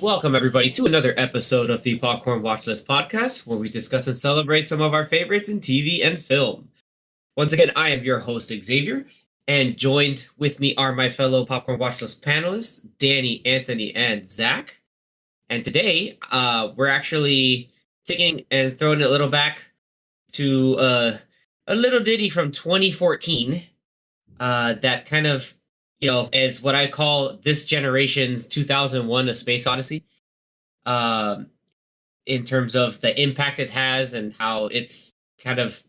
Welcome, everybody, to another episode of the Popcorn Watchlist podcast, where we discuss and celebrate some of our favorites in TV and film. Once again, I am your host, Xavier, and joined with me are my fellow Popcorn Watchlist panelists, Danny, Anthony, and Zach. And today, we're actually taking and throwing it a little back to a little ditty from 2014 that kind of, is what I call this generation's 2001: A Space Odyssey. Um, in terms of the impact it has and how it's kind of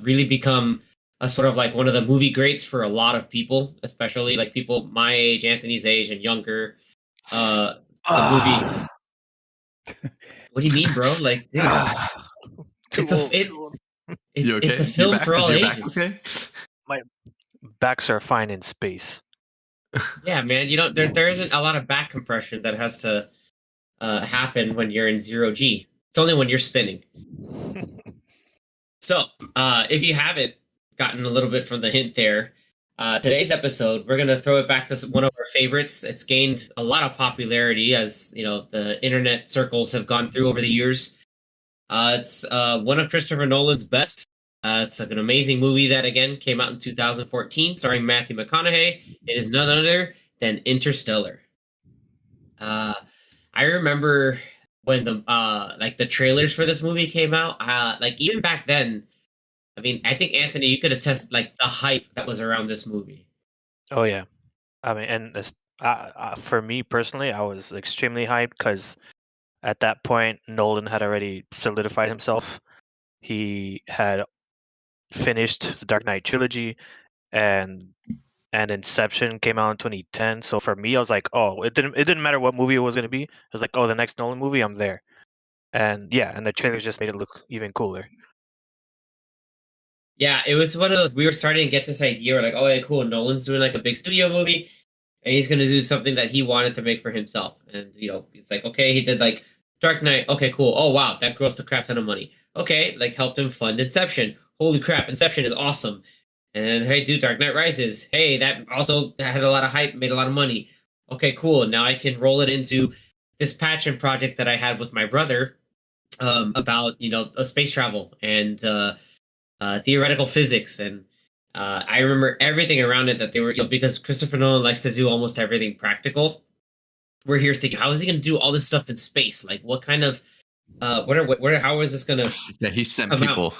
really become a sort of like one of the movie greats for a lot of people, especially like people my age, Anthony's age, and younger. It's a movie. Ah, What do you mean, bro? Like, dude, too it's a old. it, Too old. it You it's a okay? film for all Is your back ages. okay? My backs are fine in space. Yeah, man. There isn't a lot of back compression that has to happen when you're in zero G. It's only when you're spinning. So, if you haven't gotten a little bit from the hint there, today's episode, we're going to throw it back to one of our favorites. It's gained a lot of popularity as, the internet circles have gone through over the years. It's one of Christopher Nolan's best. It's like an amazing movie that, again, came out in 2014, starring Matthew McConaughey. It is none other than Interstellar. I remember when the trailers for this movie came out, like even back then, I mean, I think Anthony, you could attest like the hype that was around this movie. Oh yeah, I mean, and this, for me personally, I was extremely hyped because at that point Nolan had already solidified himself. He had finished the Dark Knight trilogy, and Inception came out in 2010. So for me, I was like, oh, it didn't matter what movie it was going to be. It was like, oh, the next Nolan movie, I'm there. And yeah, and the trailers just made it look even cooler. Yeah, it was one of those. We were starting to get this idea. We're like, oh, yeah, cool. Nolan's doing like a big studio movie, and he's going to do something that he wanted to make for himself. And it's like, okay, he did like Dark Knight. Okay, cool. Oh wow, that grossed a crap ton of money. Okay, like helped him fund Inception. Holy crap, Inception is awesome. And then hey, dude, Dark Knight Rises. Hey, that also had a lot of hype, made a lot of money. Okay, cool. Now I can roll it into this passion project that I had with my brother about a space travel and theoretical physics, and I remember everything around it that they were, because Christopher Nolan likes to do almost everything practical. We're here thinking, how is he going to do all this stuff in space? Like, what kind of, how is this going to Yeah, he sent come out? people.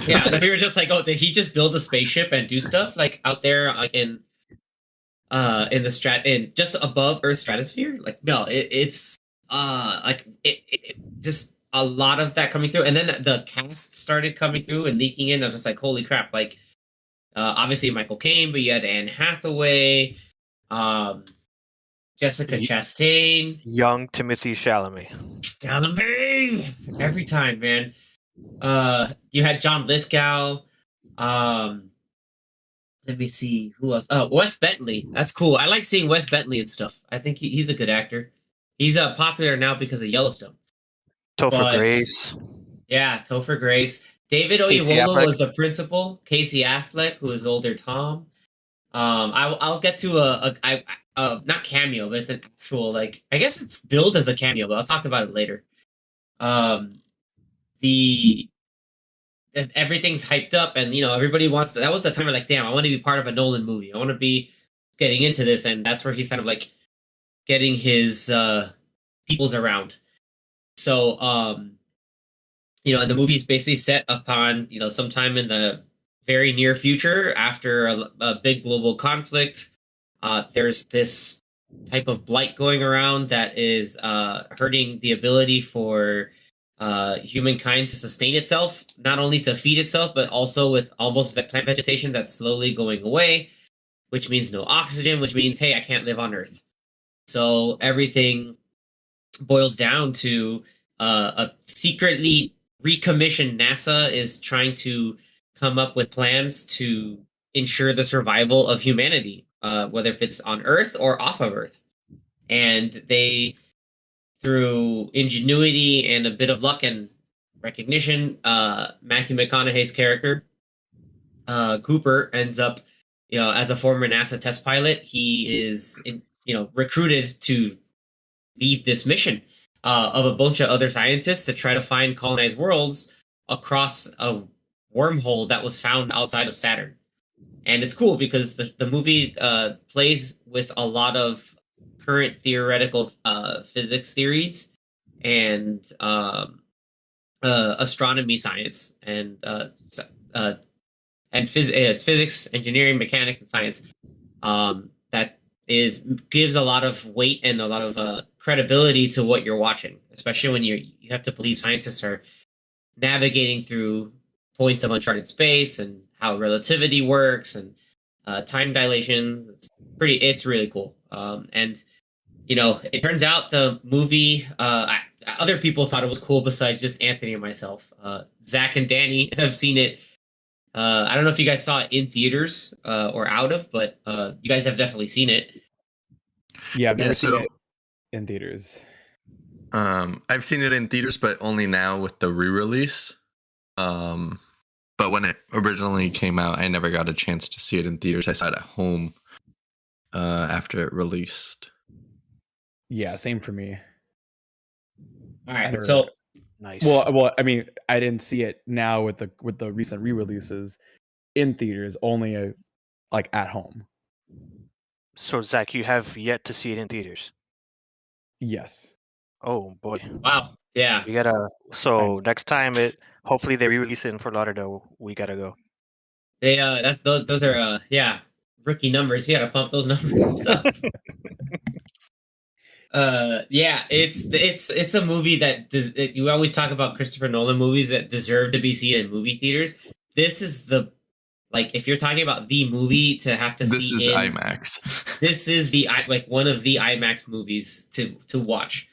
Yeah, we were just like, oh, did he just build a spaceship and do stuff like out there, like in in just above Earth's stratosphere? Like, no, it's like it just a lot of that coming through, and then the cast started coming through and leaking in. I was just like, holy crap! Like, obviously Michael Caine, but you had Anne Hathaway, um, Jessica Y- Chastain, Young Timothy Chalamet. Chalamet, every time, man. You had John Lithgow. Um, Let me see who else. Oh, Wes Bentley. That's cool. I like seeing Wes Bentley and stuff. I think he's a good actor. He's popular now because of Yellowstone. Topher But Grace. yeah, Topher Grace. David Casey Oyelowo Affleck. was the principal. Casey Affleck, who is older Tom. I'll get to not cameo, but it's an actual, like, I guess it's billed as a cameo, but I'll talk about it later. Um, the Everything's hyped up, and everybody wants to, that was the time where like, damn, I want to be part of a Nolan movie. I want to be getting into this, and that's where he's kind of like getting his peoples around. So the movie's basically set upon sometime in the very near future after a big global conflict. There's this type of blight going around that is hurting the ability for humankind to sustain itself, not only to feed itself, but also with almost plant vegetation that's slowly going away, which means no oxygen, which means, hey, I can't live on Earth. So everything boils down to a secretly recommissioned NASA is trying to come up with plans to ensure the survival of humanity, whether if it's on Earth or off of Earth. And they, through ingenuity and a bit of luck and recognition, Matthew McConaughey's character, Cooper, ends up, as a former NASA test pilot, he is, recruited to lead this mission of a bunch of other scientists to try to find colonized worlds across a wormhole that was found outside of Saturn. And it's cool because the movie plays with a lot of current theoretical physics theories and astronomy science uh, it's physics, engineering, mechanics, and science. That is gives a lot of weight and a lot of credibility to what you're watching, especially when you have to believe scientists are navigating through points of uncharted space and how relativity works and time dilations. It's really cool. And it turns out the movie. Other people thought it was cool besides just Anthony and myself. Zach and Danny have seen it. I don't know if you guys saw it in theaters or out of, but you guys have definitely seen it. Yeah, I've never seen it in theaters. I've seen it in theaters, but only now with the re-release. But when it originally came out, I never got a chance to see it in theaters. I saw it at home after it released. Yeah, same for me. All right, so nice. Well, I mean, I didn't see it now with the recent re-releases in theaters, only like at home. So Zach, you have yet to see it in theaters. Yes. Oh boy. Wow. Yeah. We gotta. So next time hopefully they re-release it in Fort Lauderdale. We gotta go. They those are rookie numbers. You gotta pump those numbers up. Yeah, it's a movie that you always talk about Christopher Nolan movies that deserve to be seen in movie theaters. This is if you're talking about the movie to have to see this is IMAX. This is one of the IMAX movies to watch.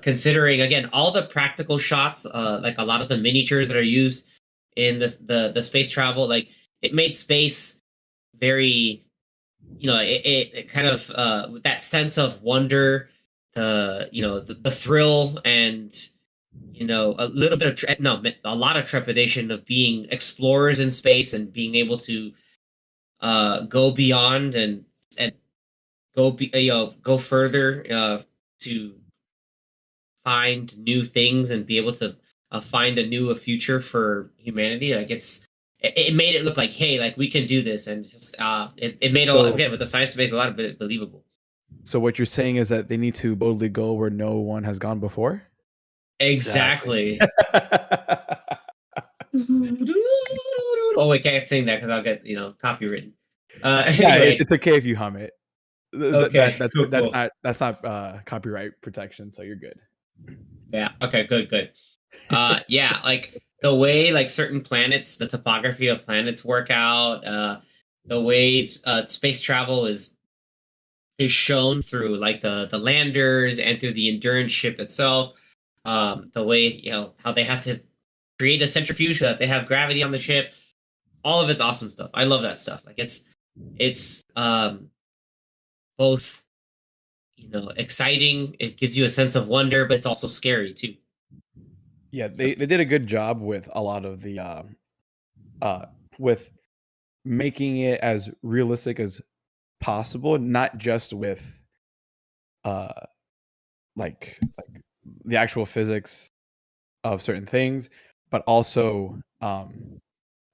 Considering again all the practical shots, like a lot of the miniatures that are used in the space travel, like it made space very, it kind of that sense of wonder, the thrill, and a little bit of a lot of trepidation of being explorers in space and being able to go beyond and go further to find new things and be able to find a future for humanity. Like it made it look like, hey, like we can do this, and it's just it made a lot again with the science made a lot of it believable. So what you're saying is that they need to boldly go where no one has gone before? Exactly. Oh, we can't sing that because I'll get copywritten. Anyway. Yeah, it's okay if you hum it. Okay, that's not copyright protection, so you're good. Yeah. Okay. Good. Yeah, like the way like certain planets, the topography of planets work out, the way space travel is shown through like the landers and through the Endurance ship itself. The way how they have to create a centrifuge so that they have gravity on the ship. All of it's awesome stuff. I love that stuff. Like it's both exciting. It gives you a sense of wonder, but it's also scary too. Yeah, they did a good job with a lot of the with making it as realistic as possible, not just with like the actual physics of certain things, but also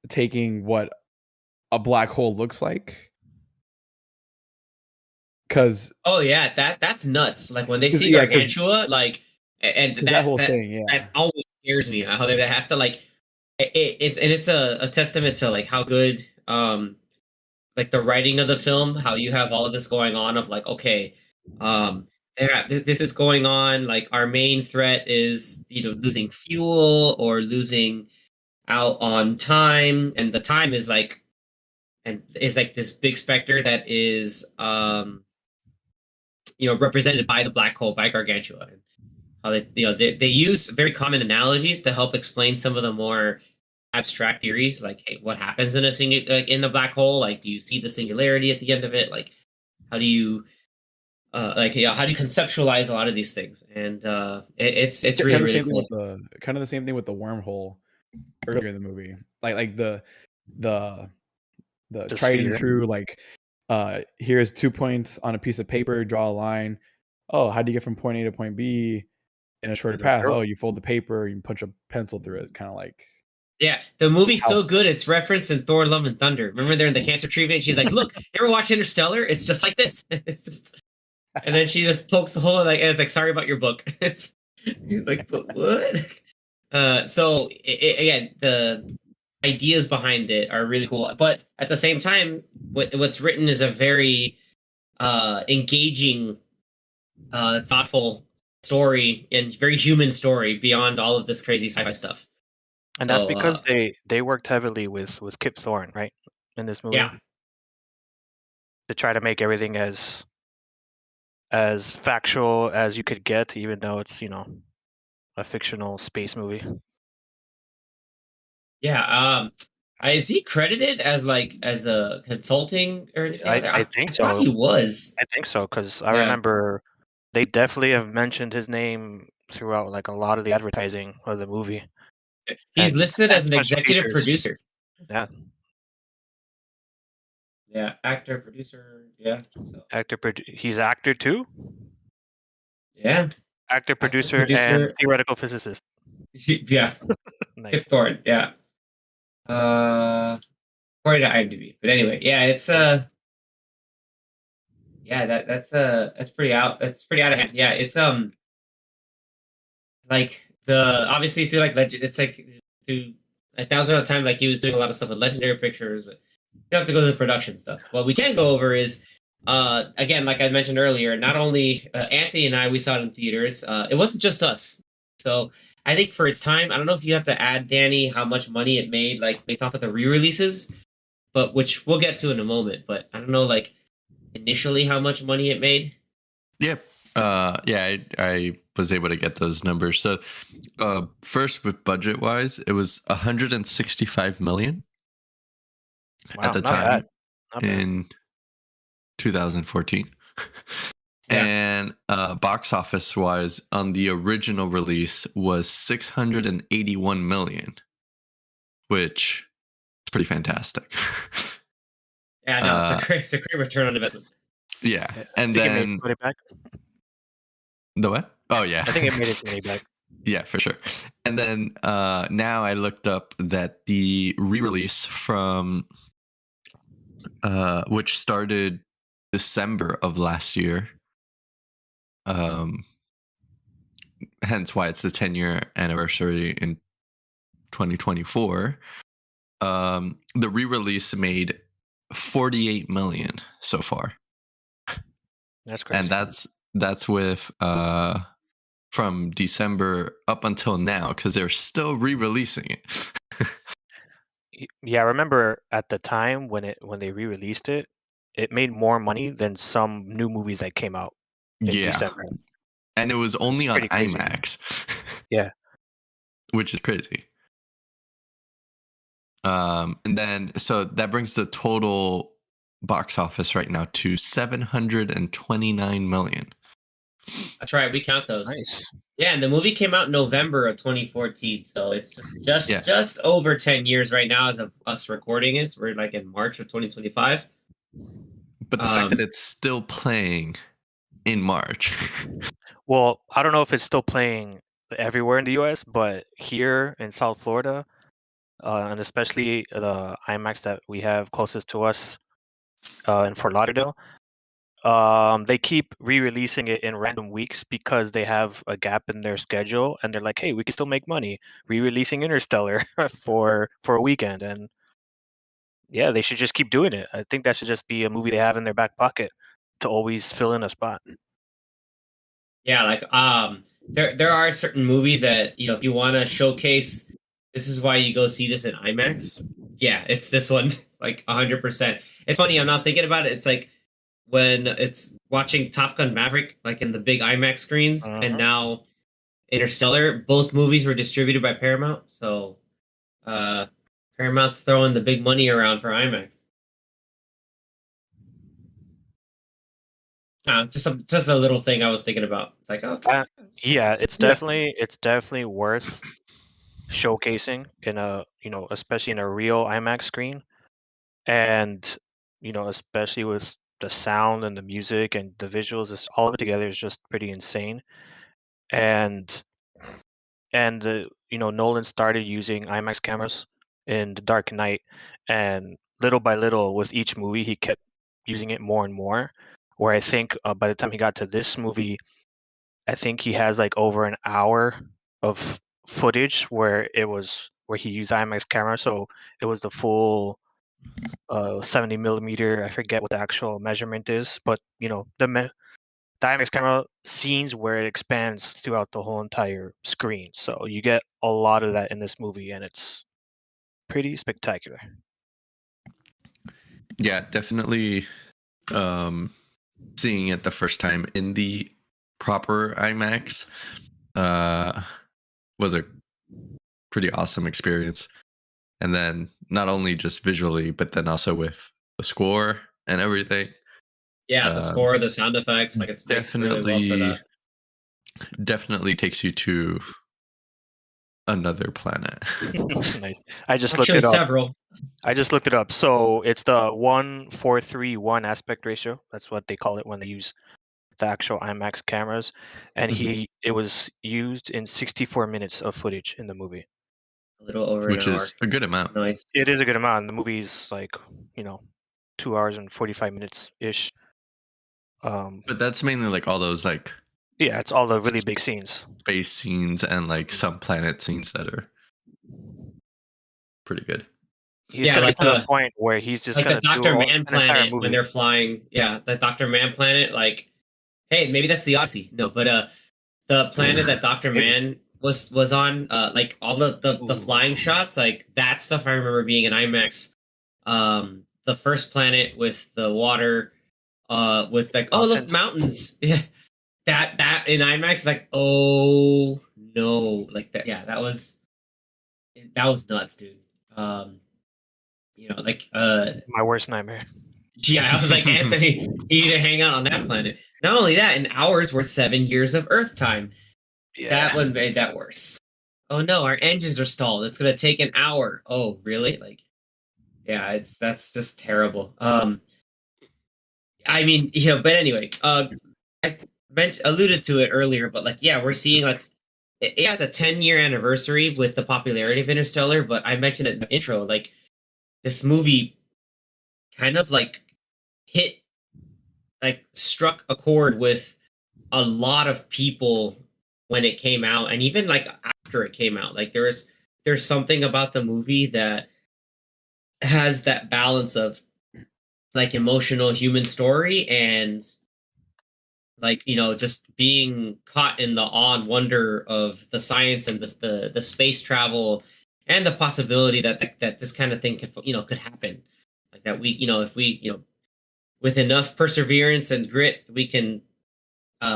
taking what a black hole looks like. Because yeah, that's nuts. Like when they see Gargantua, like and that whole thing, yeah, that always scares me. How they have to like it's a testament to like how good like the writing of the film, how you have all of this going on of like, okay, this is going on. Like our main threat is losing fuel or losing out on time, and the time is like this big specter that is represented by the black hole, by Gargantua. And how they use very common analogies to help explain some of the more abstract theories, like, hey, what happens in in the black hole? Like, do you see the singularity at the end of it? Like, how do you how do you conceptualize a lot of these things? And it's really cool. Kind of the same thing with the wormhole earlier in the movie, like the tried and true, like here's 2 points on a piece of paper, draw a line, oh, how do you get from point A to point B in a shorter In a path? girl. Oh, you fold the paper, you punch a pencil through it. It's kind of like Yeah, the movie's How- so good. It's referenced in Thor: Love and Thunder. Remember they're in the cancer treatment. She's like, "Look, you ever watch Interstellar? It's just like this." It's just, and then she just pokes the hole like, and it's like, "Sorry about your book." He's like, "But what?" So again, the ideas behind it are really cool, but at the same time, what's written is a very engaging, thoughtful story and very human story beyond all of this crazy sci-fi stuff. And that's So because they worked heavily with Kip Thorne, right, in this movie, yeah, to try to make everything as factual as you could get, even though it's a fictional space movie. yeah. Is he credited as like as a consulting or anything like that? I think I thought so. he was. I think so because I Yeah, remember they definitely have mentioned his name throughout like a lot of the advertising of the movie he's listed as an special executive features. producer. Yeah, Yeah, actor, producer. Yeah, so he's actor too, yeah, actor, actor, producer, and producer. theoretical physicist. Yeah, Nice. Kip Thorne. Yeah. According to IMDb. But anyway, yeah, it's yeah, that's pretty out. That's pretty out of hand. Yeah, it's like the obviously through like legend. It's like through like that was around the time like he was doing a lot of stuff with Legendary Pictures, but you don't have to go to the production stuff. What we can go over is again, like I mentioned earlier, not only Anthony and I we saw it in theaters. It wasn't just us. So I think for its time, I don't know if you have to add Danny how much money it made, like based off of the re-releases, but which we'll get to in a moment. But I don't know, like initially how much money it made. Yep. Yeah, I was able to get those numbers. So, first with budget wise, it was 165 million Wow, at the not bad. time Not bad. in 2014. Yeah. And box office wise, on the original release was 681 million, which is pretty fantastic. Yeah, no, it's a great return on investment. Yeah, I and think it made then its money back. the what? Oh yeah, I think it made its money back. Yeah, for sure. And then now I looked up that the re-release from which started December of last year, um, hence why it's the 10-year anniversary in 2024. The re-release made 48 million so far, That's crazy. and that's with from December up until now because they're still re-releasing it. Yeah, I remember at the time when they re-released it, it made more money than some new movies that came out in Yeah, December. and it was only on pretty crazy. IMAX. Yeah. Which is crazy. And then so that brings the total box office right now to 729 million. That's right, we count those. Nice. Yeah, and the movie came out in November of 2014, so it's Yeah. just over 10 years right now as of us recording this. We're like in March of 2025. But the fact that it's still playing in March. Well, I don't know if it's still playing everywhere in the US, but here in South Florida, and especially the IMAX that we have closest to us in Fort Lauderdale, they keep re-releasing it in random weeks because they have a gap in their schedule, and they're like, "Hey, we can still make money re-releasing Interstellar for a weekend." And yeah, they should just keep doing it. I think that should just be a movie they have in their back pocket to always fill in a spot. Yeah, like there are certain movies that, you know, if you want to showcase this is why you go see this in IMAX. Yeah, it's this one like 100%. It's funny, I'm not thinking about it. It's like when it's watching Top Gun Maverick like in the big IMAX screens and now Interstellar, both movies were distributed by Paramount, so Paramount's throwing the big money around for IMAX. Just a little thing I was thinking about. It's like, okay, Yeah, it's definitely worth showcasing in a especially in a real IMAX screen, and especially with the sound and the music and the visuals, all of it together is just pretty insane. And Nolan started using IMAX cameras in The Dark Knight, and little by little with each movie he kept using it more and more, where I think by the time he got to this movie, I think he has like over an hour of footage where he used IMAX camera, so it was the full 70 millimeter. I forget what the actual measurement is, but the IMAX camera scenes where it expands throughout the whole entire screen. So you get a lot of that in this movie, and it's pretty spectacular. Yeah, definitely. Seeing it the first time in the proper IMAX was a pretty awesome experience. And then not only just visually, but then also with the score and everything. Yeah, the score, the sound effects, like it's mixed really well for that. Definitely takes you to another planet. Nice. I just Actually, looked it up. several. I just looked it up. So it's the 1:4:3:1 aspect ratio. That's what they call it when they use the actual IMAX cameras. And it was used in 64 minutes of footage in the movie. A little over Which an hour. is a good amount. Nice. It is a good amount. The movie's like 2 hours and 45 minutes ish. But that's mainly like all those like it's all the really big scenes, space scenes, and like some planet scenes that are pretty good. He's gonna get to the point where he's just like gonna the Dr. do Man an entire planet movie. when they're flying. Yeah, the Dr. Man planet. Like, hey, maybe that's the Odyssey. No, but the planet that Dr. Man was on, like all the flying shots, like that stuff. I remember being in IMAX. The first planet with the water, with like look, mountains. Yeah, that in IMAX, like oh no, like that. Yeah, that was nuts, dude. Like my worst nightmare. Yeah, I was like, Anthony, you need to hang out on that planet. Not only that, in hours worth 7 years of Earth time. Yeah. That one made that worse. Oh no, our engines are stalled. It's gonna take an hour. Oh, really? Like, yeah, that's just terrible. I mean, but anyway, I alluded to it earlier, but like, yeah, we're seeing like, it's a 10-year anniversary with the popularity of Interstellar, but I mentioned it in the intro, like, this movie kind of like struck a chord with a lot of people when it came out, and even like after it came out. Like there's something about the movie that has that balance of like emotional human story and like just being caught in the awe and wonder of the science and the space travel and the possibility that this kind of thing could happen, like that we if we with enough perseverance and grit we can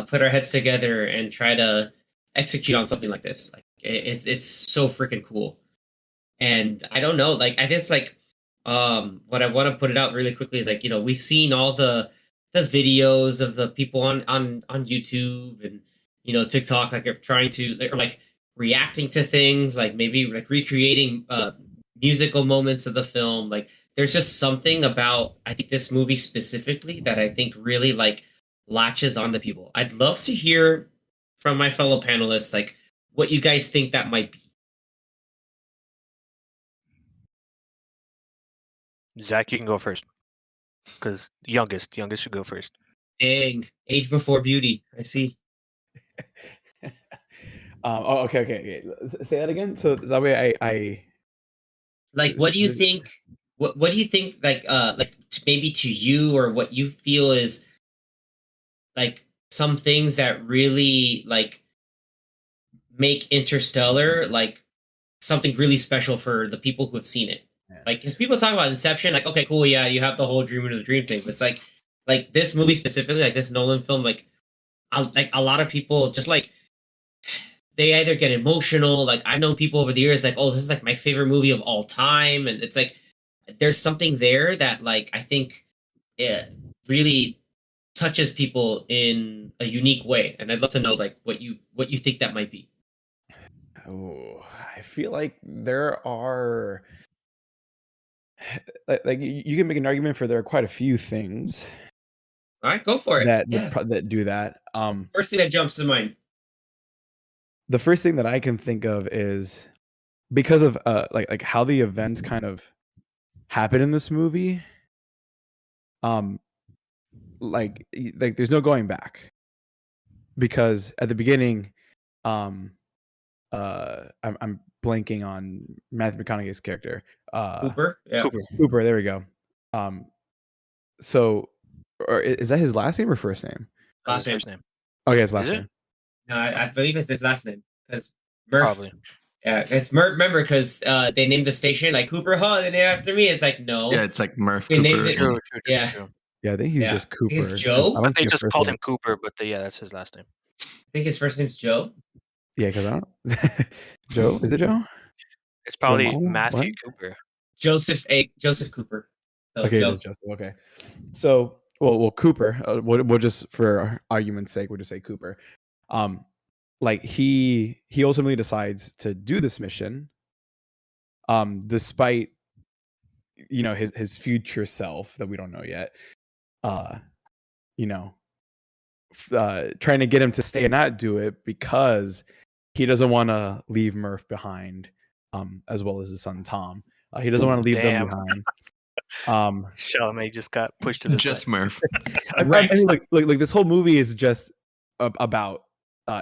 put our heads together and try to execute on something like this. Like it's so freaking cool. And I don't know, like I guess like what I want to put it out really quickly is like we've seen all the videos of the people on YouTube and TikTok, like trying to like reacting to things, like maybe like recreating musical moments of the film. Like there's just something about, I think, this movie specifically that I think really like latches onto people. I'd love to hear from my fellow panelists like what you guys think that might be. Zach, you can go first, because youngest should go first. Dang, age before beauty. I see. Okay. Say that again. So that way, I like. What do you think? What do you think? Like maybe to you, or what you feel is like some things that really like make Interstellar like something really special for the people who have seen it. Yeah. Like, because people talk about Inception, like, okay, cool, yeah, you have the whole dream of the dream thing, but it's like this movie specifically, like this Nolan film, like a lot of people just like they either get emotional. Like I know people over the years, like, oh, this is like my favorite movie of all time, and it's like there's something there that like I think it really touches people in a unique way, and I'd love to know like what you think that might be. Oh, I feel like there are like you can make an argument for there are quite a few things, All right, go for it. that do that. First thing that jumps to mind. The first thing that I can think of is because of like how the events kind of happen in this movie. Like there's no going back, because at the beginning, I'm blanking on Matthew McConaughey's character. Cooper. Yeah. Cooper. There we go. So, or is that his last name or first name? That's his first name. Okay, his last Is it? name. No, I believe it's his last name because Murph. Probably. Yeah, it's Murph. Remember, because they named the station like Cooper. Huh? They named after me. It's like no. Yeah, it's like Murph They named Cooper. it- True. Yeah. Yeah, I think he's Yeah. just Cooper. He's 'cause Joe? I I don't think see a just first called name. him Cooper, but yeah, that's his last name. I think his first name's Joe. Yeah, because I don't. Joe, is it Joe? It's probably Mama? Matthew What? Cooper. Joseph Cooper. So Okay, Joe. it is Joseph. Okay, so well, Cooper. We'll just, for argument's sake, we'll just say Cooper. Like he ultimately decides to do this mission, despite his future self that we don't know yet, you know, trying to get him to stay and not do it because he doesn't want to leave Murph behind, as well as his son Tom. He doesn't want to leave them Damn. behind. Chalamet just got pushed to the Just side. Murph. I mean, like this whole movie is just about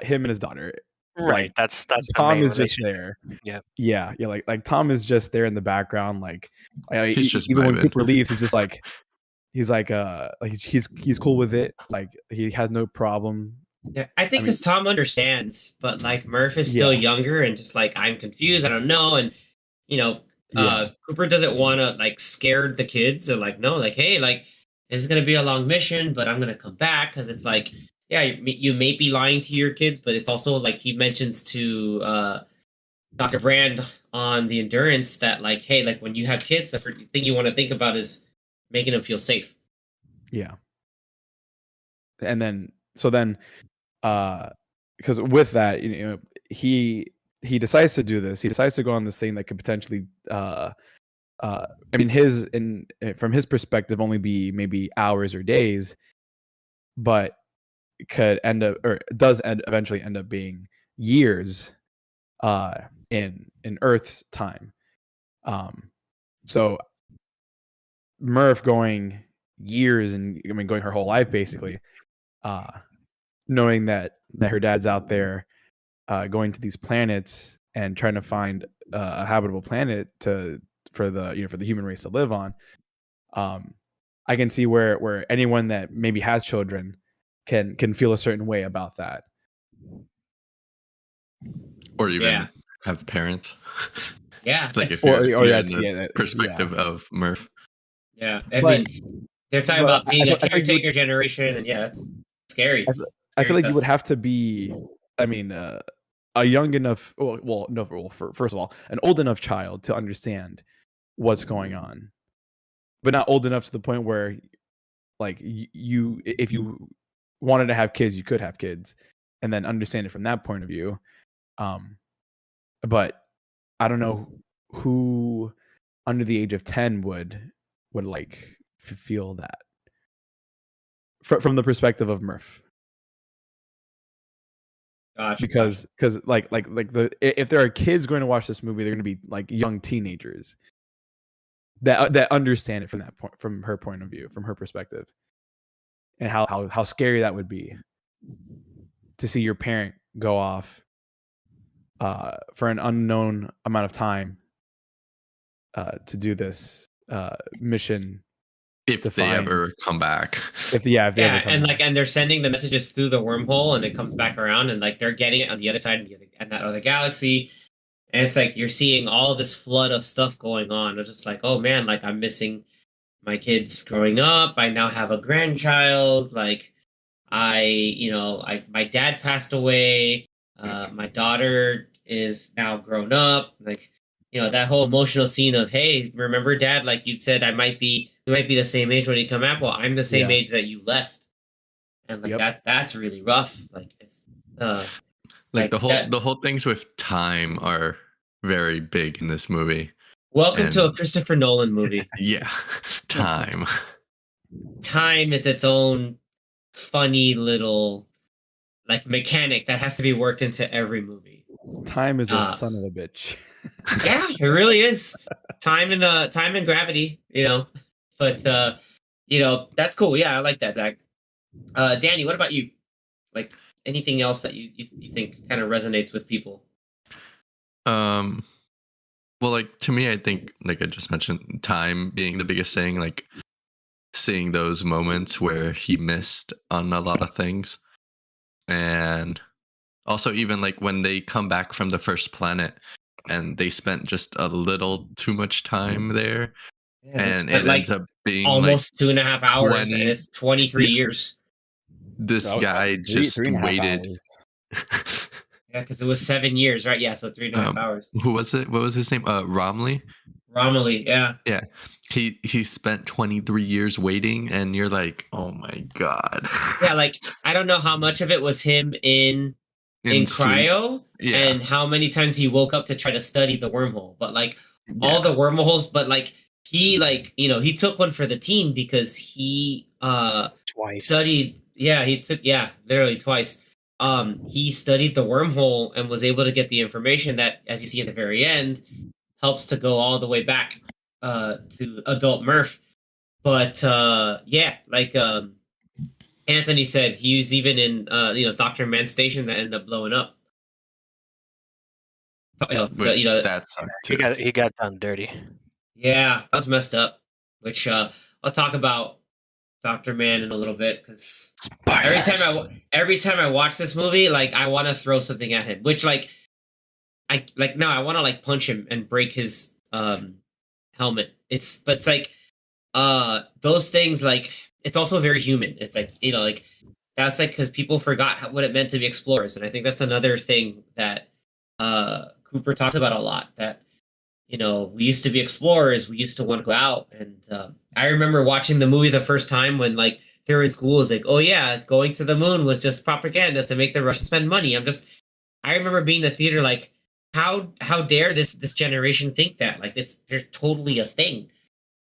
him and his daughter. Right. Like, That's the Tom main is just relationship. there. Yeah. Yeah. Like Tom is just there in the background. Like, He's just even when vibing. Cooper leaves, he's just like he's cool with it. Like he has no problem. Yeah, I think because Tom understands, but like Murph is still younger and just like I'm confused. I don't know, and Cooper doesn't want to like scare the kids. And like no, like hey, like this is gonna be a long mission, but I'm gonna come back because it's like yeah, you may be lying to your kids, but it's also like he mentions to Dr. Brand on the Endurance that like hey, like when you have kids, the first thing you want to think about is making them feel safe. Yeah. And then because with that, he decides to do this. He decides to go on this thing that could potentially I mean from his perspective only be maybe hours or days, but could end up, or does eventually end up being years in Earth's time. So Murph going years, and I mean going her whole life basically, knowing that her dad's out there going to these planets and trying to find a habitable planet for the human race to live on. I can see where anyone that maybe has children can feel a certain way about that, Or even have parents. Yeah. Like if Or you're that, in the perspective of Murph. Yeah. I mean, they're talking about being a caretaker generation, and yeah, it's scary. I feel like you would have to be, I mean, a young enough, first of all, an old enough child to understand what's going on, but not old enough to the point where, like, you, if you wanted to have kids, you could have kids, and then understand it from that point of view. But I don't know who under the age of 10 would like feel that from the perspective of Murph. Gotcha, because like if there are kids going to watch this movie, they're going to be like young teenagers that understand it from that point, from her point of view, from her perspective, and how scary that would be to see your parent go off for an unknown amount of time to do this mission. If they ever come back. If they ever come and back. like, and they're sending the messages through the wormhole, and it comes back around, and like they're getting it on the other side of that other galaxy, and it's like you're seeing all this flood of stuff going on. It's just like, oh man, like I'm missing my kids growing up. I now have a grandchild. Like my dad passed away. My daughter is now grown up. Like, that whole emotional scene of, hey, remember Dad? Like you said, we might be the same age when you come out. Well, I'm the same age that you left, and like that's really rough. Like it's the whole things with time are very big in this movie. Welcome to a Christopher Nolan movie. Yeah, time. Time is its own funny little like mechanic that has to be worked into every movie. Time is a Uh, son of a bitch. Yeah, it really is. Time and gravity, you know. But you know, that's cool. Yeah, I like that, Zach. Danny, what about you? Like anything else that you think kind of resonates with people? Um, well, like to me, I think like I just mentioned, time being the biggest thing. Like seeing those moments where he missed on a lot of things, and also even like when they come back from the first planet and they spent just a little too much time there, Yeah, they and spent it ends like up being like almost 2.5 hours, and 20. it's 23 years. This guy just three and a half waited. hours. Yeah, because it was 7 years, right? Yeah, so 3.5 hours. Who was it? What was his name? Romley. Romilly, yeah. Yeah, he spent 23 years waiting, and you're like, oh my god. Yeah, like I don't know how much of it was him in In sleep. cryo Yeah, and how many times he woke up to try to study the wormhole. But like all yeah, the wormholes, but like he like, you know, he took one for the team because he Twice. studied literally twice. He studied the wormhole and was able to get the information that, as you see at the very end, helps to go all the way back to adult Murph. But yeah, like Anthony said, he was even in you know, Dr. Man's station that ended up blowing up. So, which that sucked too. He got done dirty. yeah, that was messed up. Which I'll talk about Dr. Man in a little bit, because every time I watch this movie, like I want to throw something at him. Which I like now I want to like punch him and break his helmet. It's like those things, like it's also very human. It's like, you know, like that's like because people forgot what it meant to be explorers, and I think that's another thing that Cooper talks about a lot. That, you know, we used to be explorers, we used to want to go out, and I remember watching the movie the first time when like they were in school. It's like, oh yeah, going to the moon was just propaganda to make the Russians spend money. I remember being in the theater like, how dare this generation think that, like there's totally a thing.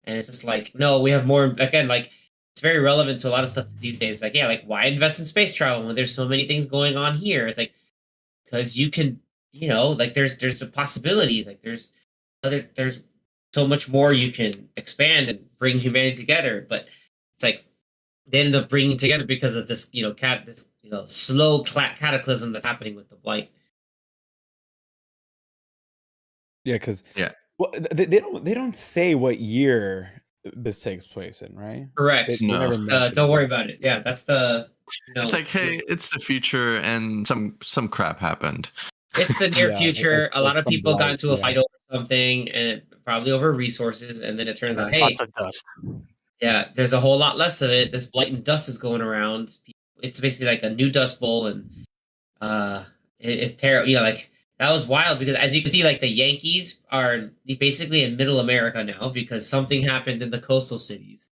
And it's just like, no, we have more. Again, like it's very relevant to a lot of stuff these days. Like, yeah, like why invest in space travel when there's so many things going on here? It's like because you can, you know, like there's the possibilities. Like there's so much more you can expand and bring humanity together. But it's like they ended up bringing together because of this, you know, this, you know, slow cataclysm that's happening with the blight. Yeah, because Yeah. well, they don't say what year this takes place in, right? Correct. They No. never mention Don't it. worry about it. Yeah, that's the, you know, It's like, hey, it's the future, and some crap happened. it's the near Yeah, future. A lot of some people got blight, into a yeah. fight over something, and probably over resources, and then it turns out, hey, Lots of dust. yeah, there's a whole lot less of it. This blight and dust is going around. It's basically like a new dust bowl, and it's terrible. You know, like that was wild because, as you can see, like the Yankees are basically in Middle America now because something happened in the coastal cities.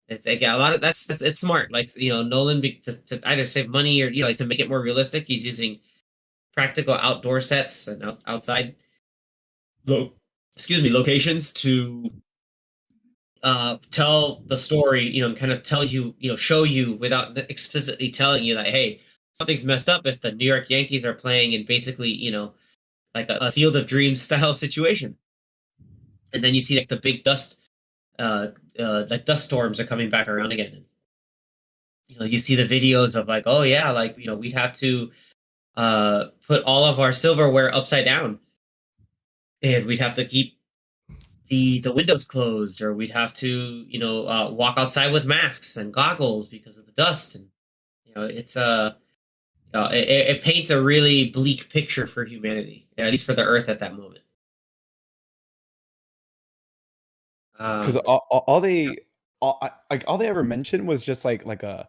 It's like, yeah, a lot of that's it's smart. Like, you know, Nolan to either save money or, you know, like to make it more realistic, he's using practical outdoor sets and outside locations to tell the story, you know, and kind of tell you, you know, show you without explicitly telling you that, hey, something's messed up if the New York Yankees are playing in basically, you know, like a Field of Dreams style situation. And then you see like the big dust, like dust storms are coming back around again. And, you know, you see the videos of like, oh yeah, like, you know, we'd have to put all of our silverware upside down, and we'd have to keep the windows closed, or we'd have to, you know, walk outside with masks and goggles because of the dust. And, you know, it's it paints a really bleak picture for humanity, at least for the Earth at that moment. Because all they ever mentioned was just like a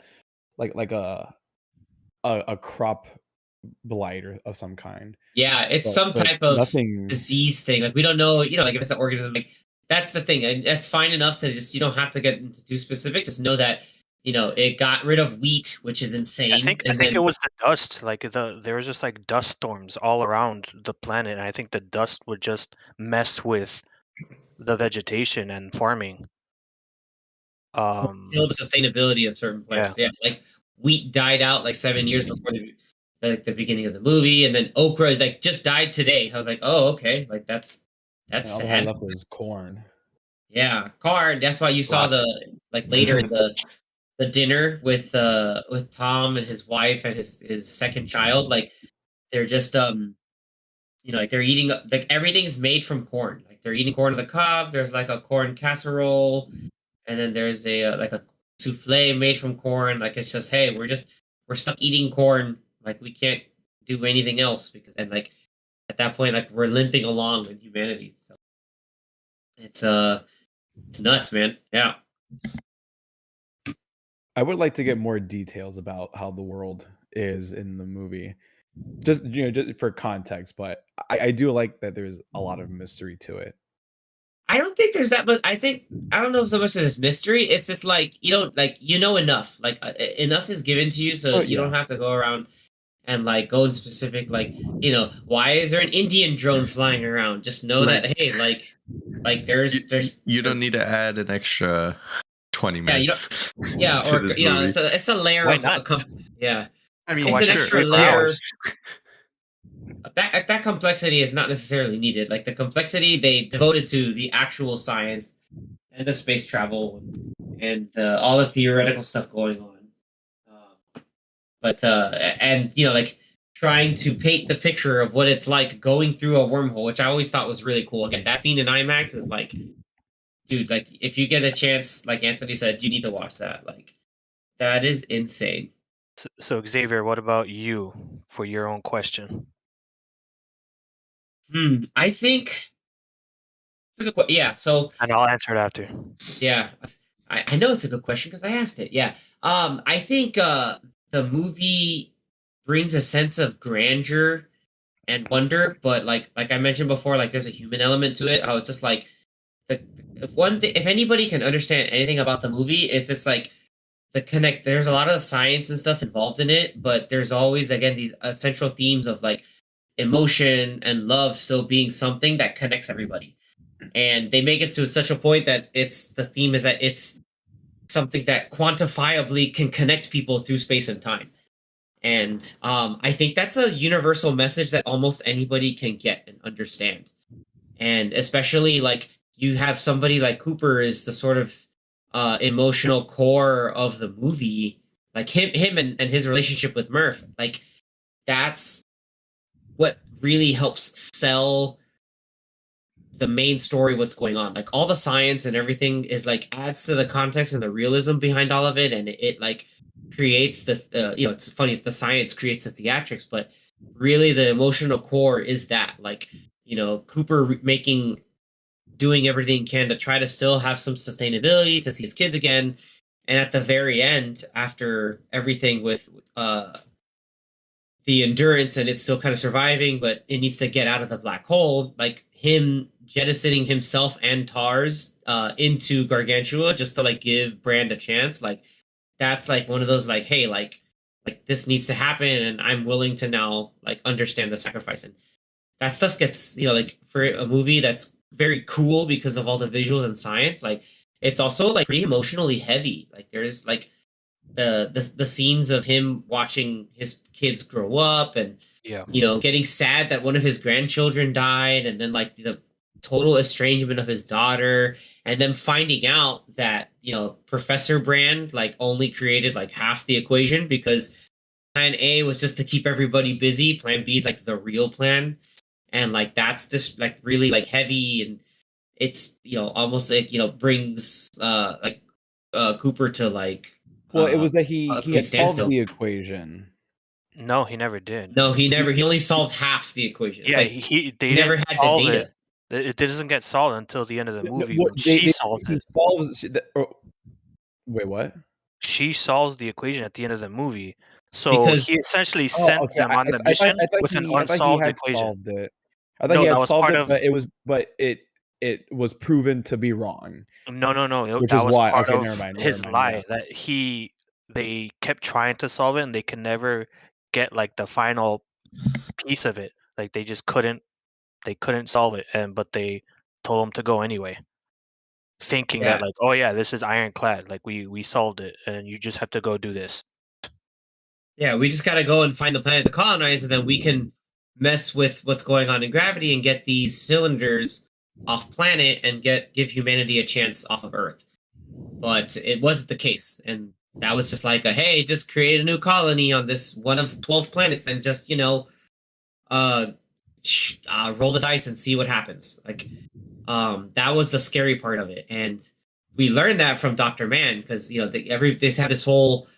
crop blight or of some kind. Yeah, it's But- some but type of nothing. disease thing. Like we don't know, you know, like if it's an organism. Like that's the thing, and that's fine enough to just, you don't have to get into too specific. Just know that, you know, it got rid of wheat, which is insane. I think then, it was the dust. Like there was just like dust storms all around the planet, and I think the dust would just mess with the vegetation and farming. kill the sustainability of certain plants. Yeah, like wheat died out like 7 years before the beginning of the movie, and then okra is like just died today. I was like, oh, okay, like that's And all they had sad. left was corn. Yeah, corn. That's why you saw Classic. the like later in the dinner with Tom and his wife and his second child. Like they're just like they're eating like everything's made from corn. Like they're eating corn on the cob. There's like a corn casserole, and then there's a like a souffle made from corn. Like it's just hey, we're stuck eating corn. Like we can't do anything else because and like at that point like we're limping along with humanity. So it's nuts, man. Yeah. I would like to get more details about how the world is in the movie, just just for context. But I do like that there's a lot of mystery to it. I don't think there's that much. I don't know so much of this mystery. It's just like you don't like enough. Like enough is given to you, so Oh, you yeah. don't have to go around and like go in specific. Like why is there an Indian drone flying around? Just know Like- that hey, like there's You don't need to add an extra 20 Yeah, you minutes. yeah to or this it's movie. a layer Why of not? yeah. I mean, It's an sure, extra 24 layer. hours. That complexity is not necessarily needed. Like the complexity they devoted to the actual science and the space travel and all the theoretical stuff going on. But and like trying to paint the picture of what it's like going through a wormhole, which I always thought was really cool. Again, that scene in IMAX is like, dude, like if you get a chance, like Anthony said, you need to watch that. Like that is insane. So Xavier, what about you for your own question? I think. Yeah. So And I'll answer it after. yeah, I know it's a good question because I asked it. Yeah. I think the movie brings a sense of grandeur and wonder, but like I mentioned before, like there's a human element to it. I was just like if anybody can understand anything about the movie, it's just like there's a lot of science and stuff involved in it, but there's always again these essential themes of like emotion and love still being something that connects everybody. And they make it to such a point that the theme is that it's something that quantifiably can connect people through space and time. And I think that's a universal message that almost anybody can get and understand. And especially like you have somebody like Cooper is the sort of emotional core of the movie, like him and his relationship with Murph. Like that's what really helps sell the main story, what's going on. Like all the science and everything is like adds to the context and the realism behind all of it, and it like creates the it's funny the science creates the theatrics, but really the emotional core is that like Cooper doing everything he can to try to still have some sustainability to see his kids again, and at the very end after everything with the endurance and it's still kind of surviving, but it needs to get out of the black hole. Like him jettisoning himself and Tars into Gargantua just to like give Brand a chance. Like that's like one of those like, hey, like this needs to happen, and I'm willing to now like understand the sacrifice. And that stuff gets like for a movie that's very cool because of all the visuals and science. Like it's also like pretty emotionally heavy. Like there's like the scenes of him watching his kids grow up and Yeah. getting sad that one of his grandchildren died, and then like the total estrangement of his daughter, and then finding out that Professor Brand like only created like half the equation because plan A was just to keep everybody busy, plan B is like the real plan, and like that's just like really like heavy, and it's almost like brings Cooper to like Well, it was that a he complete had solved standstill. the equation. No, he never did. No, he only solved half the equation. It's Yeah, like they he never didn't had the solve data. it. It doesn't get solved until the end of the No, movie what when she solves he it. solves wait, what? She solves the equation at the end of the movie. So Because he essentially Oh, sent okay. them on the mission with an I thought he unsolved had equation. solved it. I thought No, he that had was solved part it, of but it was proven to be wrong, no. which That is was why. part Okay, of never mind. his Yeah. lie that they kept trying to solve it and they can never get like the final piece of it. Like they just couldn't solve it, but they told him to go anyway, thinking that yeah, like, oh yeah, this is ironclad, like we solved it and you just have to go do this. Yeah, we just got to go and find the planet to colonize, and then we can mess with what's going on in gravity and get these cylinders off planet and give humanity a chance off of Earth. But it wasn't the case, and that was just like a hey, just create a new colony on this one of 12 planets, and just uh, roll the dice and see what happens. Like, that was the scary part of it, and we learned that from Doctor Man because they have this whole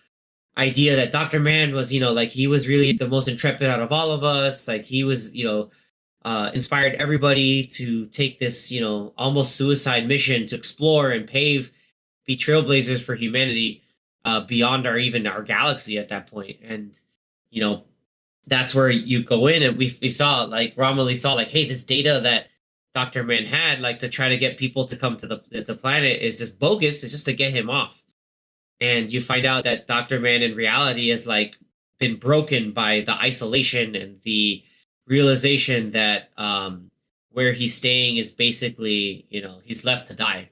idea that Dr. Man was, like he was really the most intrepid out of all of us. Like he was, inspired everybody to take this, almost suicide mission to explore and be trailblazers for humanity beyond our galaxy at that point. And, you know, that's where you go in and we saw like Romilly saw like, hey, this data that Dr. Man had, like to try to get people to come to the planet is just bogus. It's just to get him off, and you find out that Dr. Man in reality has like been broken by the isolation and the realization that where he's staying is basically, he's left to die.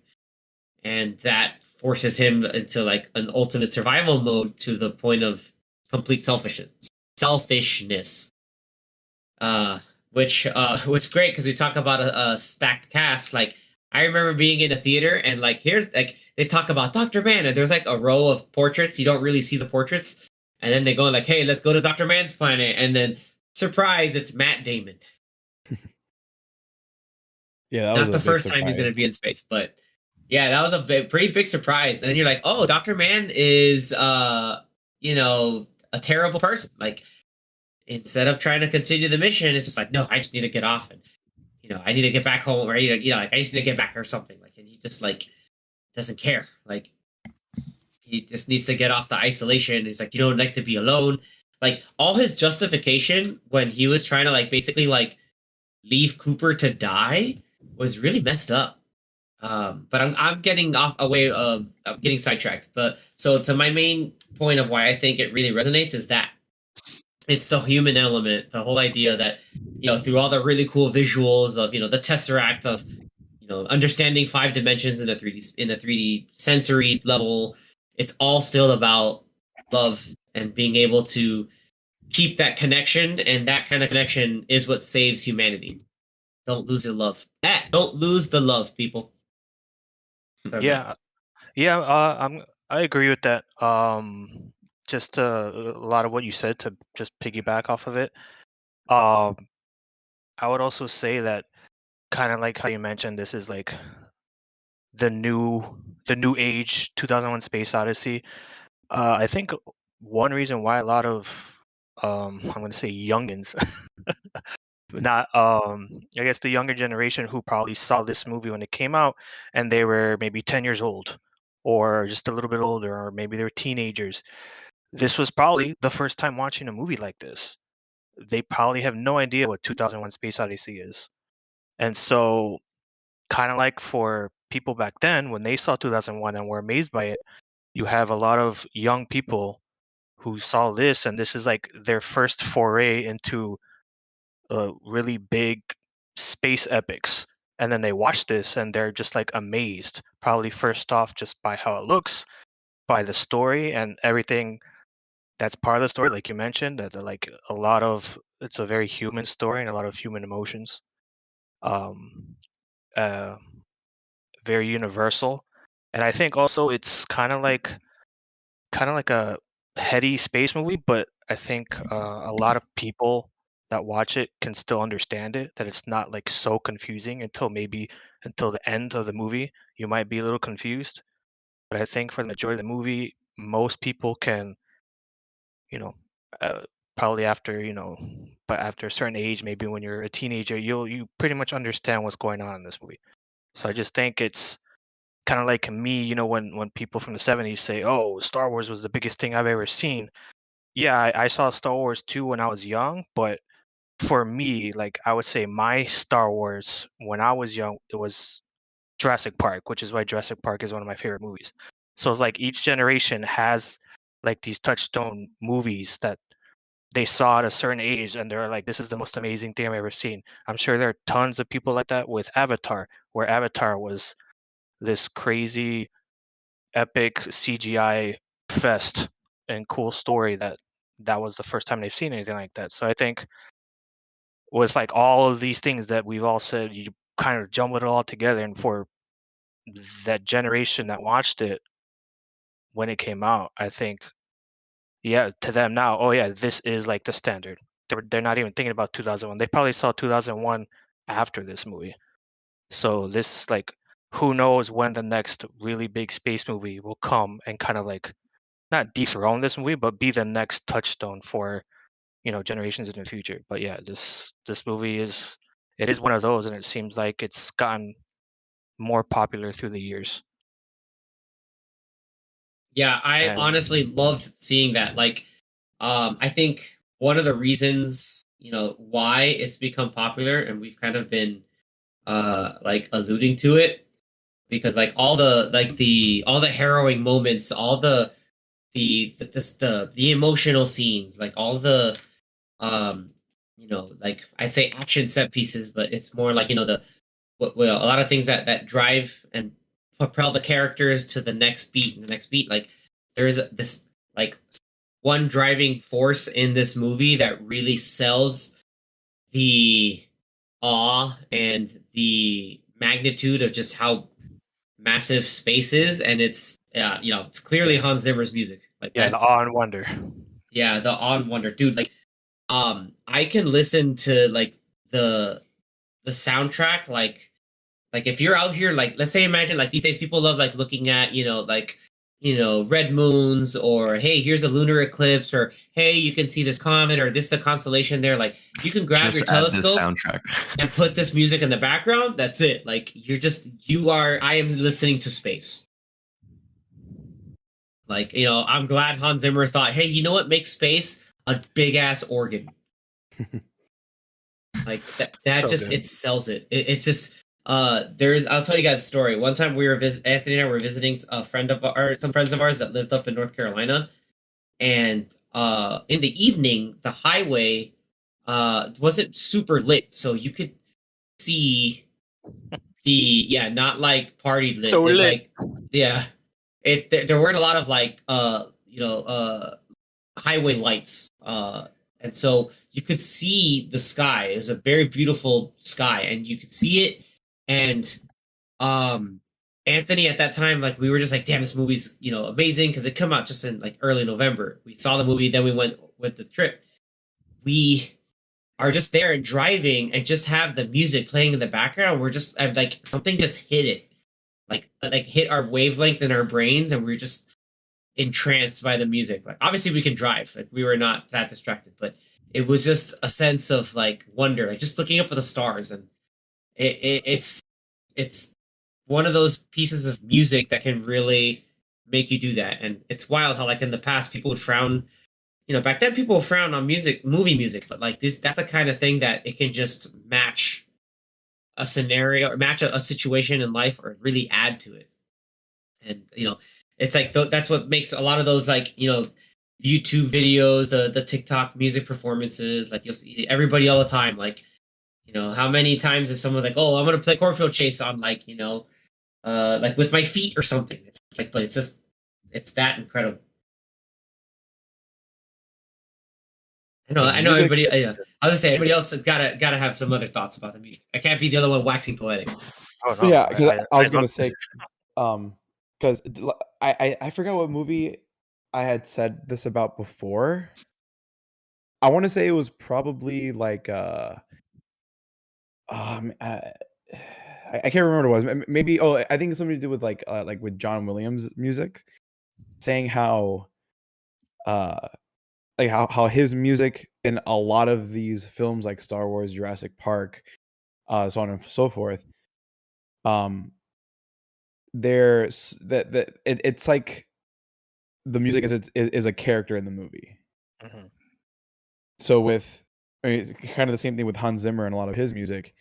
And that forces him into like an ultimate survival mode to the point of complete selfishness. Uh which great because we talk about a stacked cast. Like I remember being in a theater and like here's like they talk about Dr. Man and there's like a row of portraits. You don't really see the portraits. And then they go like, hey, let's go to Dr. Man's planet. And then surprise, it's Matt Damon. Yeah, that was Not a the big first time he's surprise. gonna be in space, but yeah, that was a pretty big surprise. And then you're like, oh, Dr. Man is a terrible person. Like instead of trying to continue the mission, it's just like, no, I just need to get off and I need to get back home, or like I just need to get back or something. Like, and he just like doesn't care. Like, he just needs to get off the isolation. He's like, you don't like to be alone. Like, all his justification when he was trying to like basically like leave Cooper to die was really messed up. But I'm getting off away of I'm getting sidetracked. But so to my main point of why I think it really resonates is that it's the human element, the whole idea that through all the really cool visuals of the tesseract of understanding 5 dimensions in a 3D sensory level, it's all still about love and being able to keep that connection, and that kind of connection is what saves humanity. Don't lose the love. Don't lose the love, people. Sorry, Matt. Yeah, yeah. I agree with that. Just a lot of what you said to just piggyback off of it. Um, I would also say that kind of like how you mentioned, this is like the new the new age 2001 Space Odyssey. I think one reason why a lot of I'm going to say youngins, not I guess the younger generation who probably saw this movie when it came out and they were maybe 10 years old or just a little bit older or maybe they were teenagers. This was probably the first time watching a movie like this. They probably have no idea what 2001 Space Odyssey is. And so kind of like for people back then when they saw 2001 and were amazed by it, you have a lot of young people who saw this and this is like their first foray into really big space epics, and then they watch this and they're just like amazed, probably first off just by how it looks, by the story and everything that's part of the story, like you mentioned, that like a lot of it's a very human story and a lot of human emotions, um uh very universal. And I think also it's kind of like a heady space movie, but I think a lot of people that watch it can still understand it. That it's not like so confusing until the end of the movie. You might be a little confused, but I think for the majority of the movie, most people can, you know, uh, probably after but after a certain age, maybe when you're a teenager, you pretty much understand what's going on in this movie. So I just think it's kind of like me, when people from the 70s say, "Oh, Star Wars was the biggest thing I've ever seen." Yeah, I saw Star Wars too when I was young, but for me, like I would say my Star Wars when I was young, it was Jurassic Park, which is why Jurassic Park is one of my favorite movies. So it's like each generation has like these touchstone movies that they saw at a certain age and they're like, this is the most amazing thing I've ever seen. I'm sure there are tons of people like that with Avatar, where Avatar was this crazy epic CGI fest and cool story that that was the first time they've seen anything like that. So I think with like all of these things that we've all said, you kind of jumble it all together, and for that generation that watched it when it came out, I think, yeah, to them now, oh yeah, this is like the standard. They're not even thinking about 2001. They probably saw 2001 after this movie. So this, like, who knows when the next really big space movie will come and kind of like not dethrone this movie, but be the next touchstone for, generations in the future. But yeah, this movie is one of those, and it seems like it's gotten more popular through the years. Yeah, I And honestly loved seeing that. Like, I think one of the reasons, why it's become popular, and we've kind of been like alluding to it, because like all the harrowing moments, all the emotional scenes, like all the um like I'd say action set pieces, but it's more like a lot of things that drive and propel the characters to the next beat and the next beat. Like there's this like one driving force in this movie that really sells the awe and the magnitude of just how massive space is, and it's it's clearly Hans Zimmer's music. Like yeah, that, the awe and wonder. yeah, the awe and wonder, dude. Like, I can listen to like the soundtrack, like if you're out here, like let's say imagine like these days people love like looking at red moons, or hey, here's a lunar eclipse, or hey, you can see this comet, or this is a constellation there. Like you can grab Just your add this telescope soundtrack. and put this music in the background. That's it. Like I am listening to space. Like, I'm glad Hans Zimmer thought, hey, you know what makes space? A big ass organ. Like that So just good. it sells it. It's just I'll tell you guys a story. One time Anthony and I were visiting some friends of ours that lived up in North Carolina, and in the evening the highway wasn't super lit, so you could see not like party lit. So lit. Like, yeah, there weren't a lot of like highway lights, and so you could see the sky. It was a very beautiful sky, and you could see it. And Anthony at that time, like we were just like, damn, this movie's amazing, because it come out just in like early November. We saw the movie, then we went with the trip. We are just there and driving, and just have the music playing in the background. We're just like something just hit it, like hit our wavelength in our brains, and we're just entranced by the music. Like obviously we can drive, like we were not that distracted, but it was just a sense of like wonder, like just looking up at the stars. And it's one of those pieces of music that can really make you do that. And it's wild how like in the past people would frown, back then people would frown on movie music, but like that's the kind of thing that it can just match a scenario, or match a situation in life, or really add to it. And it's like that's what makes a lot of those like YouTube videos, the TikTok music performances. Like you'll see everybody all the time. Like how many times if someone's like, oh, I'm gonna play Cornfield Chase on like like with my feet or something. It's like, but it's that incredible. I know everybody. Yeah, I was gonna say everybody else has gotta have some other thoughts about the music. I can't be the other one waxing poetic. Oh no, Yeah, because I was love gonna this. say, because I forgot what movie I had said this about before. I want to say it was probably like I can't remember what it was. Maybe I think it's something to do with like with John Williams music, saying how like how his music in a lot of these films like Star Wars, Jurassic Park, so on and so forth, there's it's like the music is a character in the movie. Mhm. So I mean, it's kind of the same thing with Hans Zimmer and a lot of his music.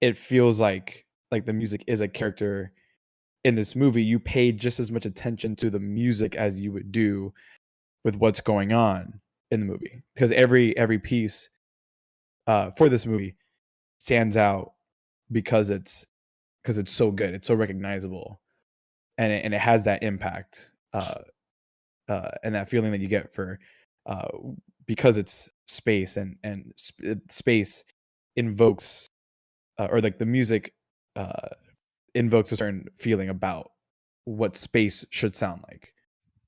It feels like the music is a character in this movie. You pay just as much attention to the music as you would do with what's going on in the movie, because every piece for this movie stands out because it's so good, it's so recognizable, and it has that impact and that feeling that you get for because it's space and space invokes or like the music invokes a certain feeling about what space should sound like.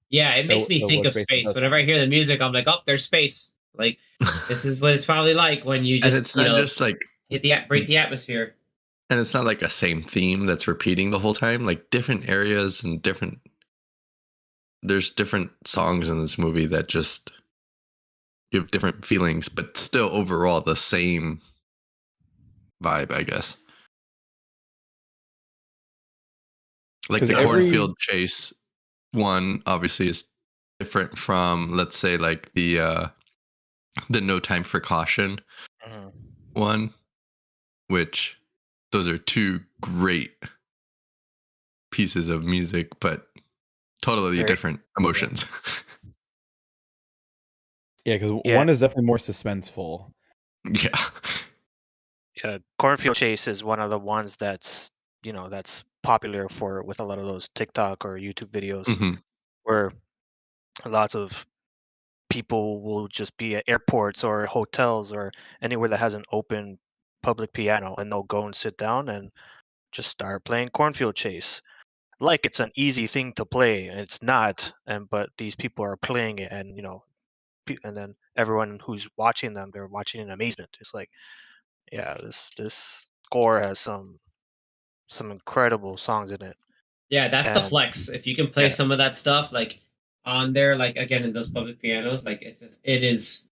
Yeah, it makes me So think what of space space. does Whenever I hear the music, I'm like, oh, there's space. Like, this is what it's probably like when you And just, it's not just like break the atmosphere. and it's not like a same theme that's repeating the whole time. Like different areas and there's different songs in this movie that just give different feelings, but still overall the same vibe, I guess. Like 'Cause the every- cornfield chase one obviously is different from, let's say, like the No Time for Caution Mhm. one, which those are two great pieces of music, but totally Very- different emotions. Yeah, because Yeah. one is definitely more suspenseful. Yeah. Cornfield Chase is one of the ones that's that's popular with a lot of those TikTok or YouTube videos Hmm. where lots of people will just be at airports or hotels or anywhere that has an open public piano, and they'll go and sit down and just start playing Cornfield Chase like it's an easy thing to play, and it's not. And but these people are playing it, and and then everyone who's watching them, they're watching in amazement. It's like, yeah, this score has some incredible songs in it. Yeah, that's the And flex. If you can play yeah, some of that stuff, like on there, like again in those public pianos, like it is,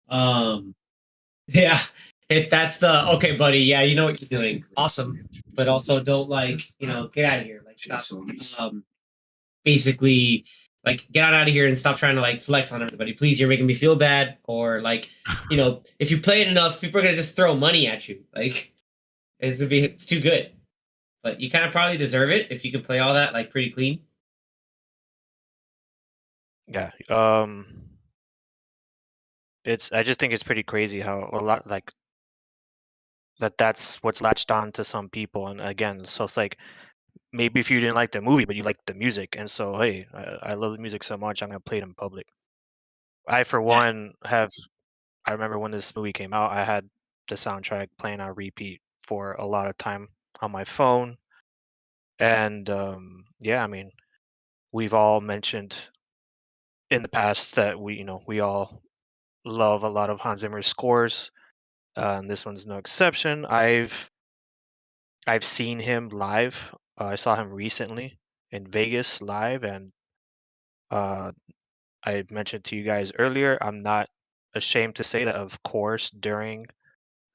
um, yeah, that's the okay, buddy. Yeah, you know what you're doing. Awesome, but also don't get out of here. Like stop. Basically, like get out of here and stop trying to like flex on everybody. Please, you're making me feel bad. Or like, if you play it enough, people are gonna just throw money at you. Like it's too good. But you kind of probably deserve it if you can play all that like pretty clean. yeah. I just think it's pretty crazy how a lot like that's what's latched on to some people. And again, so it's like maybe if you didn't like the movie, but you liked the music, and so hey, I love the music so much, I'm gonna play it in public. I, for Yeah. one, I remember when this movie came out, I had the soundtrack playing on repeat for a lot of time on my phone. And yeah, I mean, we've all mentioned in the past that we all love a lot of Hans Zimmer's scores. And this one's no exception. I've seen him live. I saw him recently in Vegas live, and uh, I mentioned to you guys earlier, I'm not ashamed to say that, of course, during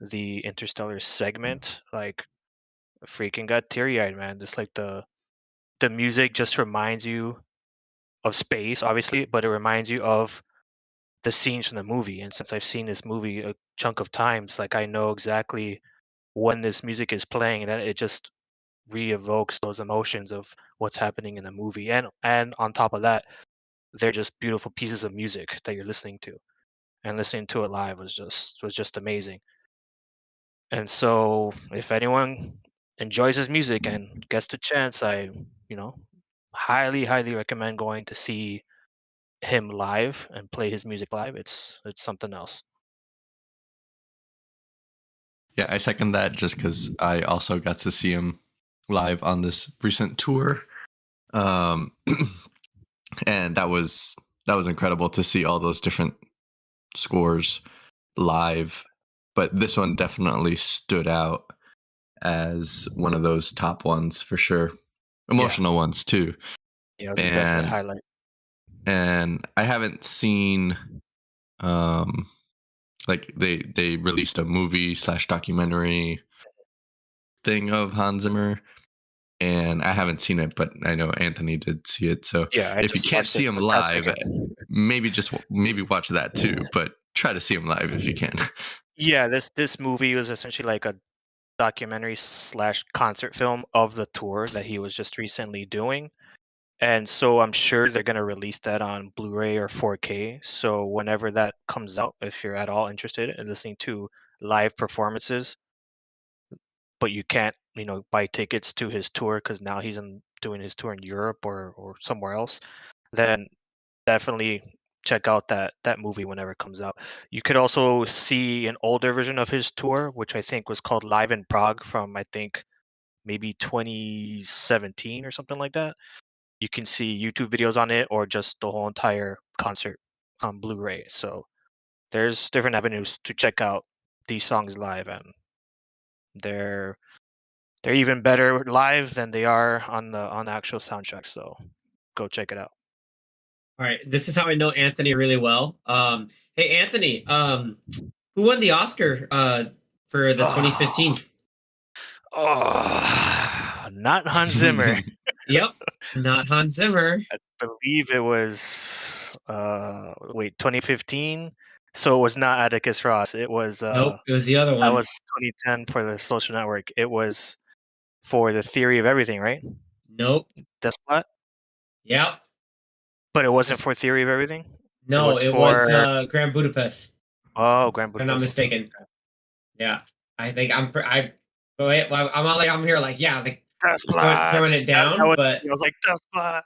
the Interstellar segment, like freaking got teary-eyed, man. Just like the music just reminds you of space, obviously, but it reminds you of the scenes from the movie. And since I've seen this movie a chunk of times, like I know exactly when this music is playing, and then it just re-evokes those emotions of what's happening in the movie. And on top of that, they're just beautiful pieces of music that you're listening to. And listening to it live was just amazing. And so if anyone enjoys his music and gets the chance, I, you know, highly recommend going to see him live and play his music live. It's something else. Yeah, I second that just because I also got to see him live on this recent tour. Um, and that was incredible to see all those different scores live. But this one definitely stood out as one of those top ones for sure. Emotional ones too. Yeah, it's a definite highlight. And I haven't seen like they released a movie / documentary thing of Hans Zimmer, and I haven't seen it, but I know Anthony did see it. So Yeah, I if you just can't watched see it him this past live, weekend. maybe watch that too, but try to see him live if you can. Yeah, this movie was essentially like a documentary / concert film of the tour that he was just recently doing. And so I'm sure they're going to release that on Blu-ray or 4K. So whenever that comes out, if you're at all interested in listening to live performances, but you can't, buy tickets to his tour because now he's doing his tour in Europe or somewhere else, then definitely check out that movie whenever it comes out. You could also see an older version of his tour, which I think was called Live in Prague from I think maybe 2017 or something like that. You can see YouTube videos on it or just the whole entire concert on Blu-ray. So there's different avenues to check out these songs live, and they're even better live than they are on the actual soundtrack. So go check it out. All right, this is how I know Anthony really well. Hey Anthony, who won the Oscar for the 2015? Oh, not Hans Zimmer. Yep, not Hans Zimmer. I believe it was 2015. So it was not Atticus Ross. It was Nope, it was the other that one. was 2010 for The Social Network. It was for The Theory of Everything, right? Nope. Desplat? Yep. But it wasn't for Theory of Everything? No, it was Grand Budapest. Oh, Grand If I'm not Budapest. mistaken. Okay. Yeah, I think I'm all like I'm here like yeah like Desplat. throwing it down, but I was like Desplat.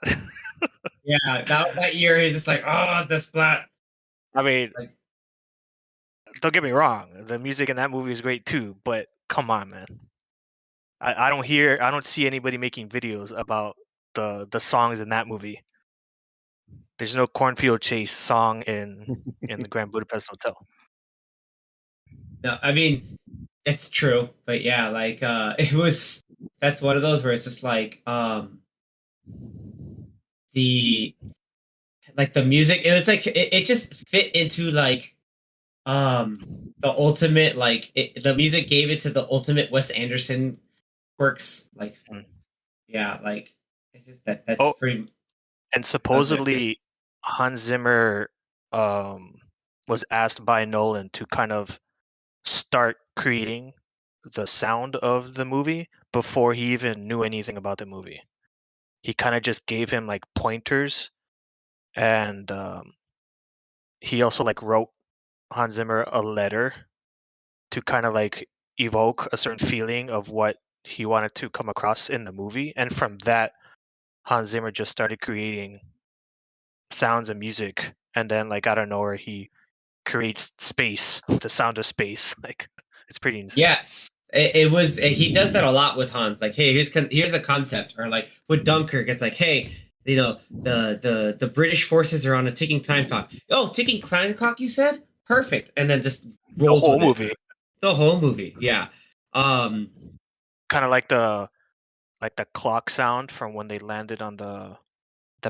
yeah, that year he's just like oh the splat. I mean, Like, don't get me wrong. The music in that movie is great too, but come on, man. I don't see anybody making videos about the songs in that movie. There's no Cornfield Chase song in the Grand Budapest Hotel. no, I mean it's true, but yeah, like it was that's one of those where it's just like the the music it was like it just fit into like the ultimate like the music gave it to the ultimate Wes Anderson quirks like yeah like it's just that's pretty and supposedly Hans Zimmer was asked by Nolan to kind of start creating the sound of the movie before he even knew anything about the movie. He kind of just gave him like pointers, and he also like wrote Hans Zimmer a letter to kind of like evoke a certain feeling of what he wanted to come across in the movie, and from that Hans Zimmer just started creating sounds and music, and then like out of nowhere he creates space, the sound of space. Like it's pretty insane. yeah it was he does that a lot with Hans like hey here's a concept or like with Dunkirk it's like hey you know the British forces are on a ticking time clock ticking time clock you said perfect and then just rolls the whole with movie it. The whole movie yeah kind of like the clock sound from when they landed on the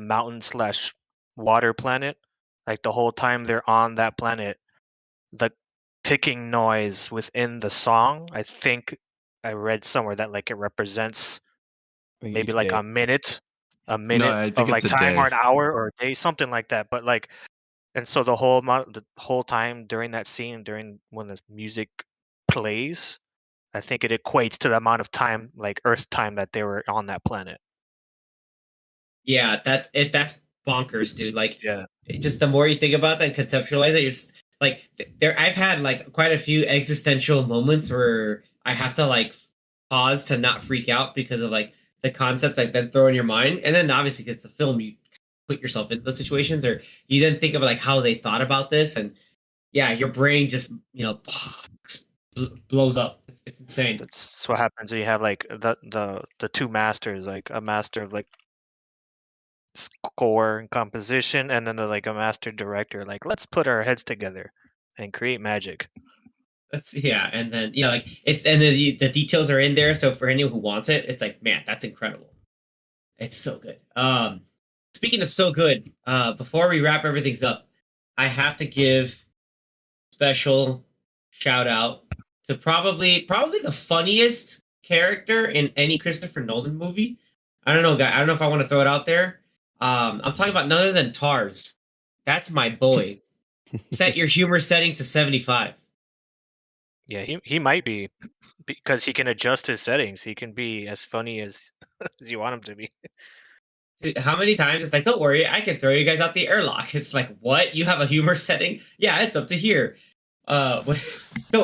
mountain slash water planet. Like the whole time they're on that planet, the ticking noise within the song, I think I read somewhere that like it represents maybe like a minute I think of like it's a time or day. an hour or a day, something like that. But like, and so the whole time during that scene, during when the music plays, I think it equates to the amount of time, like Earth time, that they were on that planet. yeah that's bonkers dude like Yeah. it's just the more you think about that and conceptualize it you're just like there I've had like quite a few existential moments where I have to like pause to not freak out because of like the concept like then throw in your mind and then obviously because the film you put yourself into those situations or you then think about like how they thought about this and yeah your brain just blows up it's insane. That's what happens when you have like the two masters, like a master of like score and composition, and then like a master director. Like, let's put our heads together and create magic. That's yeah, and then yeah, like it's and the details are in there. So for anyone who wants it, it's like man, that's incredible. It's so good. Speaking of so good, before we wrap everything up, I have to give special shout out to probably the funniest character in any Christopher Nolan movie. I don't know, guy. I don't know if I want to throw it out there. I'm talking about none other than Tars. That's my boy. Set your humor setting to 75. Yeah, he might be, because he can adjust his settings. He can be as funny as as you want him to be. Dude, how many times it's like, don't worry, I can throw you guys out the airlock. It's like, what? You have a humor setting? Yeah, it's up to here. Don't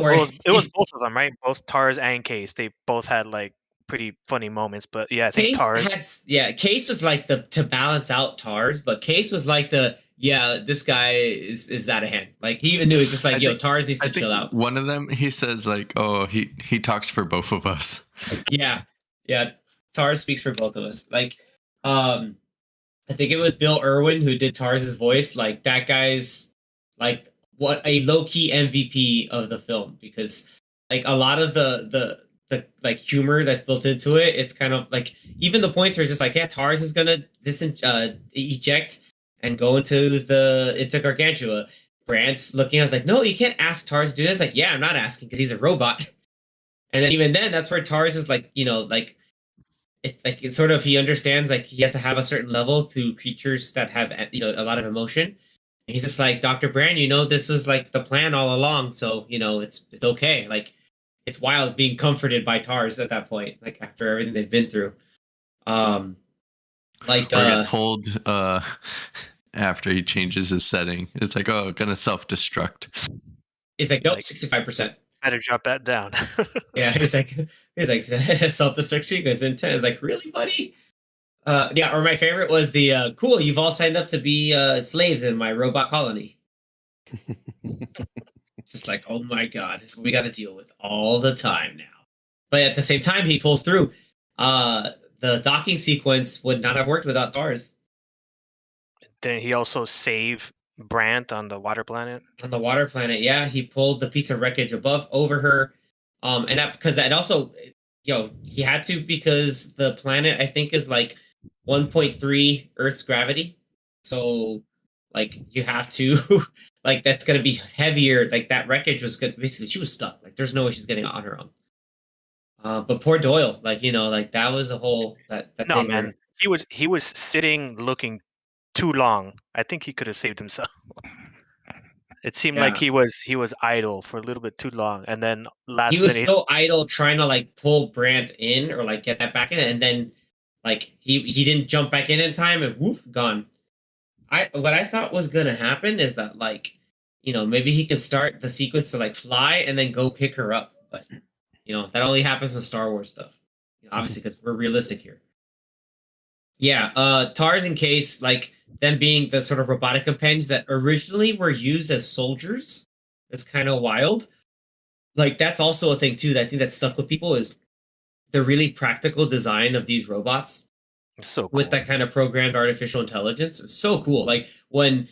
worry. It was both of them, right? Both Tars and Case. They both had like pretty funny moments. But yeah, I think Tars. Case was like the to balance out Tars, but Case was like this guy is out of hand. Like he even knew it's just like Tars needs to chill out. One of them he says like, oh, he talks for both of us. Yeah. Tars speaks for both of us. Like, I think it was Bill Irwin who did Tars's voice. Like that guy's like what a low key MVP of the film, because like a lot of the like humor that's built into it, it's kind of like even the points where it's just like, yeah, Tars is gonna eject and go into Gargantua. Brant's looking, I was like, no, you can't ask Tars to do this. Like, yeah, I'm not asking because he's a robot. And then even then, that's where Tars is like, like it's like it's sort of he understands like he has to have a certain level through creatures that have a lot of emotion. And he's just like, Dr. Brand, this was like the plan all along, so it's okay. Like it's wild being comforted by Tars at that point, like after everything they've been through. Like or get told after he changes his setting, it's like, oh, gonna self-destruct. It's like, nope, 65%. Better drop that down. Yeah, he's like self-destruct sequence intent. It's like, really, buddy? Or my favorite was the cool, you've all signed up to be slaves in my robot colony. It's just like, oh my god, this is what we got to deal with all the time now. But at the same time, he pulls through. The docking sequence would not have worked without Tars. Didn't he also save Brant on the water planet? On the water planet, yeah, he pulled the piece of wreckage over her, and that because that also, he had to, because the planet I think is like 1.3 Earth's gravity, so like you have to like that's gonna be heavier. Like that wreckage was good. Basically, she was stuck. Like there's no way she's getting out on her own. But poor Doyle, like like that was a whole that no thing man. He was sitting looking too long. I think he could have saved himself. It seemed like he was idle for a little bit too long, and then he was so idle trying to like pull Brant in or like get that back in, and then like he didn't jump back in time, and woof, gone. What I thought was gonna happen is that like maybe he could start the sequence to like fly and then go pick her up, but that only happens in Star Wars stuff, obviously because we're realistic here. Yeah, Tars and Case, like them being the sort of robotic companions that originally were used as soldiers, is kind of wild. Like that's also a thing too that I think that stuck with people is the really practical design of these robots. So cool. With that kind of programmed artificial intelligence, it's so cool. Like when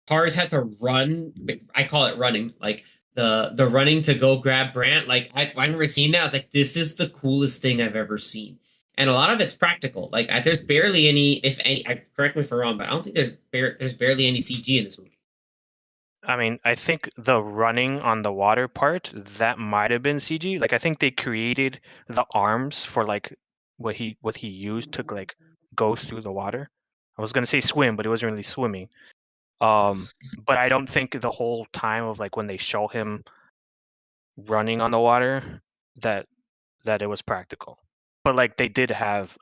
Tars had to run, I call it running, like the running to go grab Brant. Like I remember seeing that, I was like, this is the coolest thing I've ever seen. And a lot of it's practical. Like there's barely any, if any. Correct me if I'm wrong, but I don't think there's barely any CG in this movie. I mean, I think the running on the water part, that might have been CG. Like I think they created the arms for like what he used to like go through the water. I was gonna say swim, but it wasn't really swimming. But I don't think the whole time of like when they show him running on the water that it was practical. But like they did have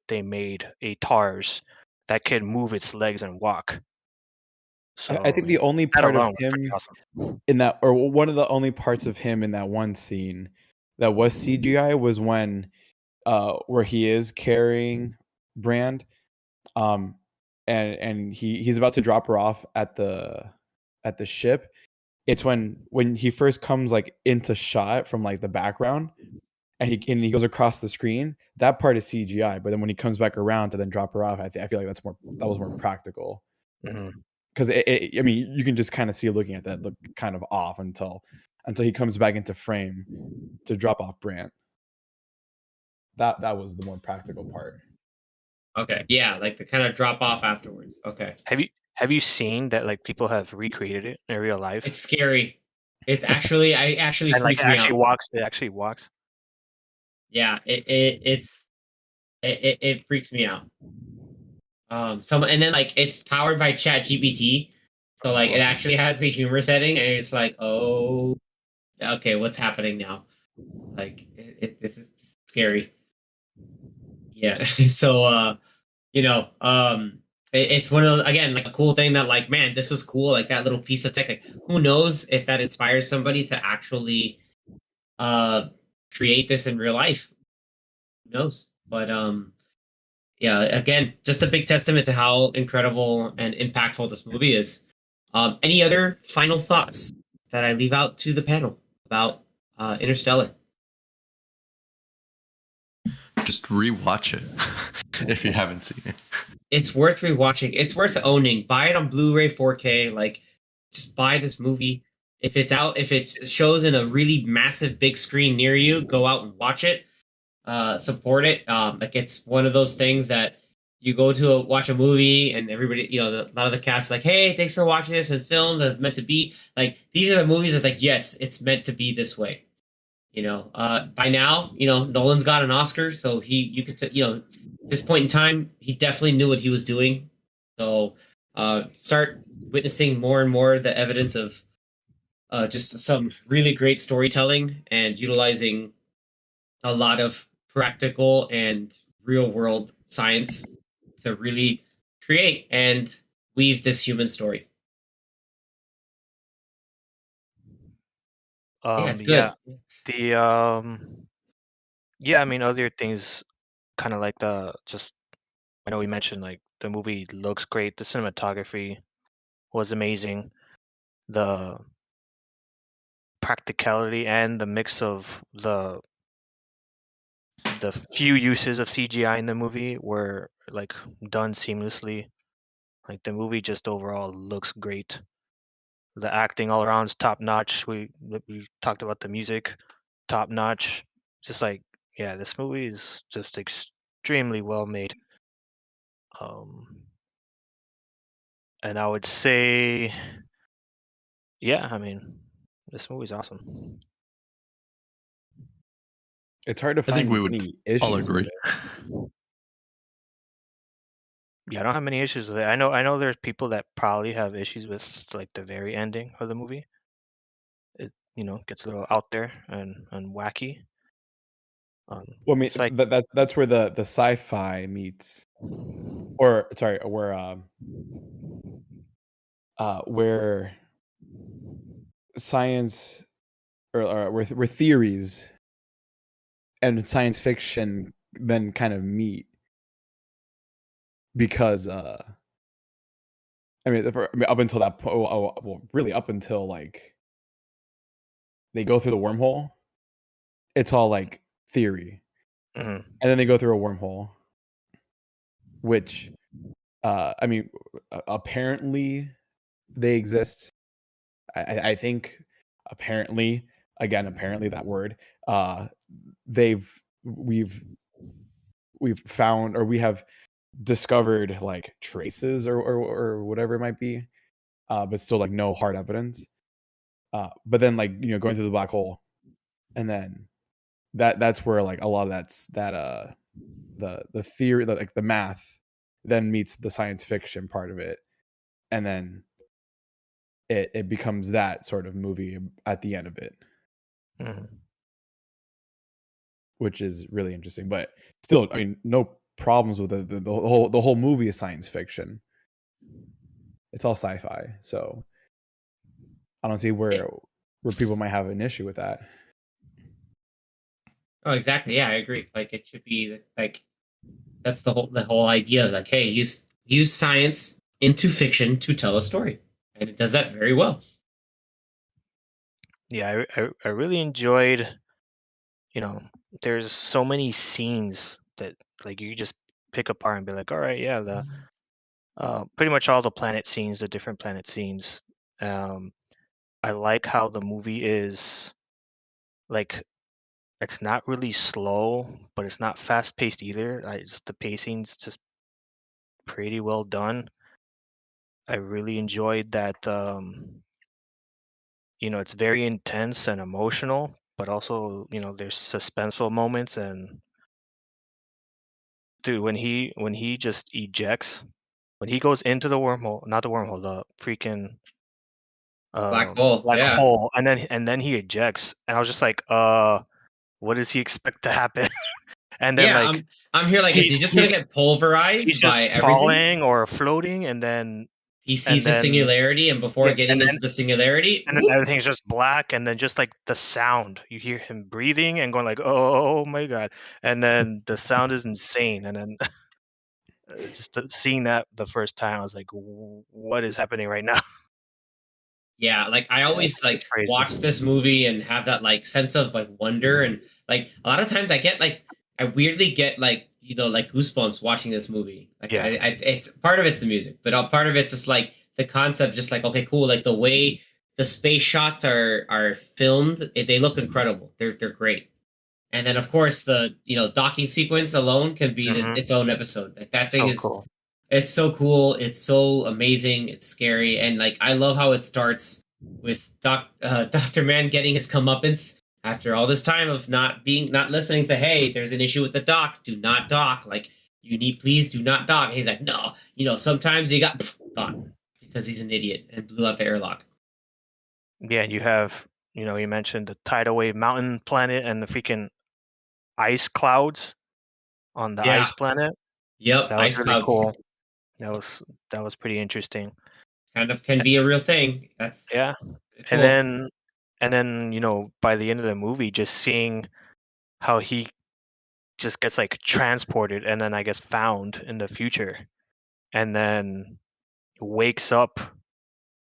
they made a Tars that can move its legs and walk. So I think the only part of him awesome. in that, or one of the only parts of him in that one scene that was CGI was when where he is carrying Brand, and he's about to drop her off at the ship. It's when he first comes like into shot from like the background, and he goes across the screen. That part is CGI, but then when he comes back around to then drop her off, I feel like that was more practical. Because I mean, you can just kind of see looking at that look kind of off until he comes back into frame to drop off Brant. That was the more practical part. Okay, yeah, like the kind of drop off afterwards. Okay. Have you seen that like people have recreated it in real life? It's scary. It's actually and freaks like me out. It actually walks. Yeah, it freaks me out. And then like it's powered by ChatGPT, so like it actually has the humor setting, and it's like, oh, okay, what's happening now? Like this is scary. Yeah, so it's one of those, again, like a cool thing that like, man, this was cool, like that little piece of tech. Like, who knows if that inspires somebody to actually create this in real life? Who knows? But yeah, again, just a big testament to how incredible and impactful this movie is. Any other final thoughts that I leave out to the panel about Interstellar? Just rewatch it if you haven't seen it. It's worth rewatching. It's worth owning. Buy it on Blu-ray 4K. Like, just buy this movie. If it's out, if it shows in a really massive big screen near you, go out and watch it. Support it. Like it's one of those things that you go to watch a movie and everybody, a lot of the cast is like, hey, thanks for watching this and filmed as meant to be. Like these are the movies that's like, yes, it's meant to be this way. By now, Nolan's got an Oscar, so you could, at this point in time, he definitely knew what he was doing. So, start witnessing more and more the evidence of just some really great storytelling and utilizing a lot of practical and real world science to really create and weave this human story. Yeah, it's Yeah, good. yeah, I mean, other things kind of like I know we mentioned like the movie looks great, the cinematography was amazing, the practicality and the mix of the few uses of CGI in the movie were like done seamlessly. Like the movie just overall looks great. The acting all around is top notch. We talked about the music, top notch. Just like yeah, this movie is just extremely well made. And I would say, yeah, I mean, this movie's awesome. It's hard to I think find we would any all issues with agree. it. Yeah, I don't have many issues with it. I know there's people that probably have issues with like the very ending of the movie. It gets a little out there and wacky. Well, I mean, It's like that's where the sci-fi meets, or sorry, where science or where theories and science fiction then kind of meet, because I mean, up until that point, well, really up until like they go through the wormhole, it's all like theory, mhm. and then they go through a wormhole, which I mean, apparently they exist. I think apparently, again, apparently that word, uh, they've we've found, or we have discovered like traces, or whatever it might be, but still like no hard evidence. But then like going through the black hole, and then that's where like a lot of the theory, like the math, then meets the science fiction part of it, and then it becomes that sort of movie at the end of it, Mhm. which is really interesting. But still, I mean, no problems with it. The whole movie is science fiction. It's all sci-fi, so I don't see where people might have an issue with that. Oh, exactly. Yeah, I agree. Like it should be like that's the whole idea. Like, hey, use science into fiction to tell a story, and it does that very well. Yeah, I really enjoyed. There's so many scenes that like you just pick apart and be like, all right, yeah, the pretty much all the planet scenes, the different planet scenes. Um, I like how the movie is like it's not really slow, but it's not fast paced either. The pacing's just pretty well done. I really enjoyed that. It's very intense and emotional, but also there's suspenseful moments. And dude, when he just ejects, when he goes into the wormhole, not the wormhole, the freaking Black hole. black Yeah. hole, and then he ejects, and I was just like, what does he expect to happen? And then Yeah, like I'm here like, is he he's just gonna he's get pulverized he's by just everything? falling or floating, and then he sees the then singularity, and before yeah, getting into the singularity, and then everything's just black, and then just like the sound, you hear him breathing and going like, "Oh my god!" And then the sound is insane, and then seeing that the first time, I was like, "What is happening right now?" yeah, like I always It's like crazy. watch this movie and have that like sense of like wonder, and like a lot of times I get like I weirdly get like like goosebumps watching this movie. Like Yeah. it's part of it's the music, but part of it's just like the concept, just like okay, cool, like the way the space shots are filmed, they look incredible. They're great. And then of course the docking sequence alone can be Mhm. its own episode. Like that thing So is cool. it's so cool. It's so amazing. It's scary, and like I love how it starts with Doctor Man getting his comeuppance after all this time of not listening to. Hey, there's an issue with the dock. Do not dock. Like please do not dock. And he's like, no. Sometimes you got gone because he's an idiot and blew out the airlock. Yeah, and you have, you mentioned the tidal wave mountain planet and the freaking ice clouds on the Yeah. ice planet. Yep. That was Ice really clouds cool. That was pretty interesting. kind of can be a real thing. That's Yeah. cool. And then, by the end of the movie, just seeing how he just gets like transported and then I guess found in the future and then wakes up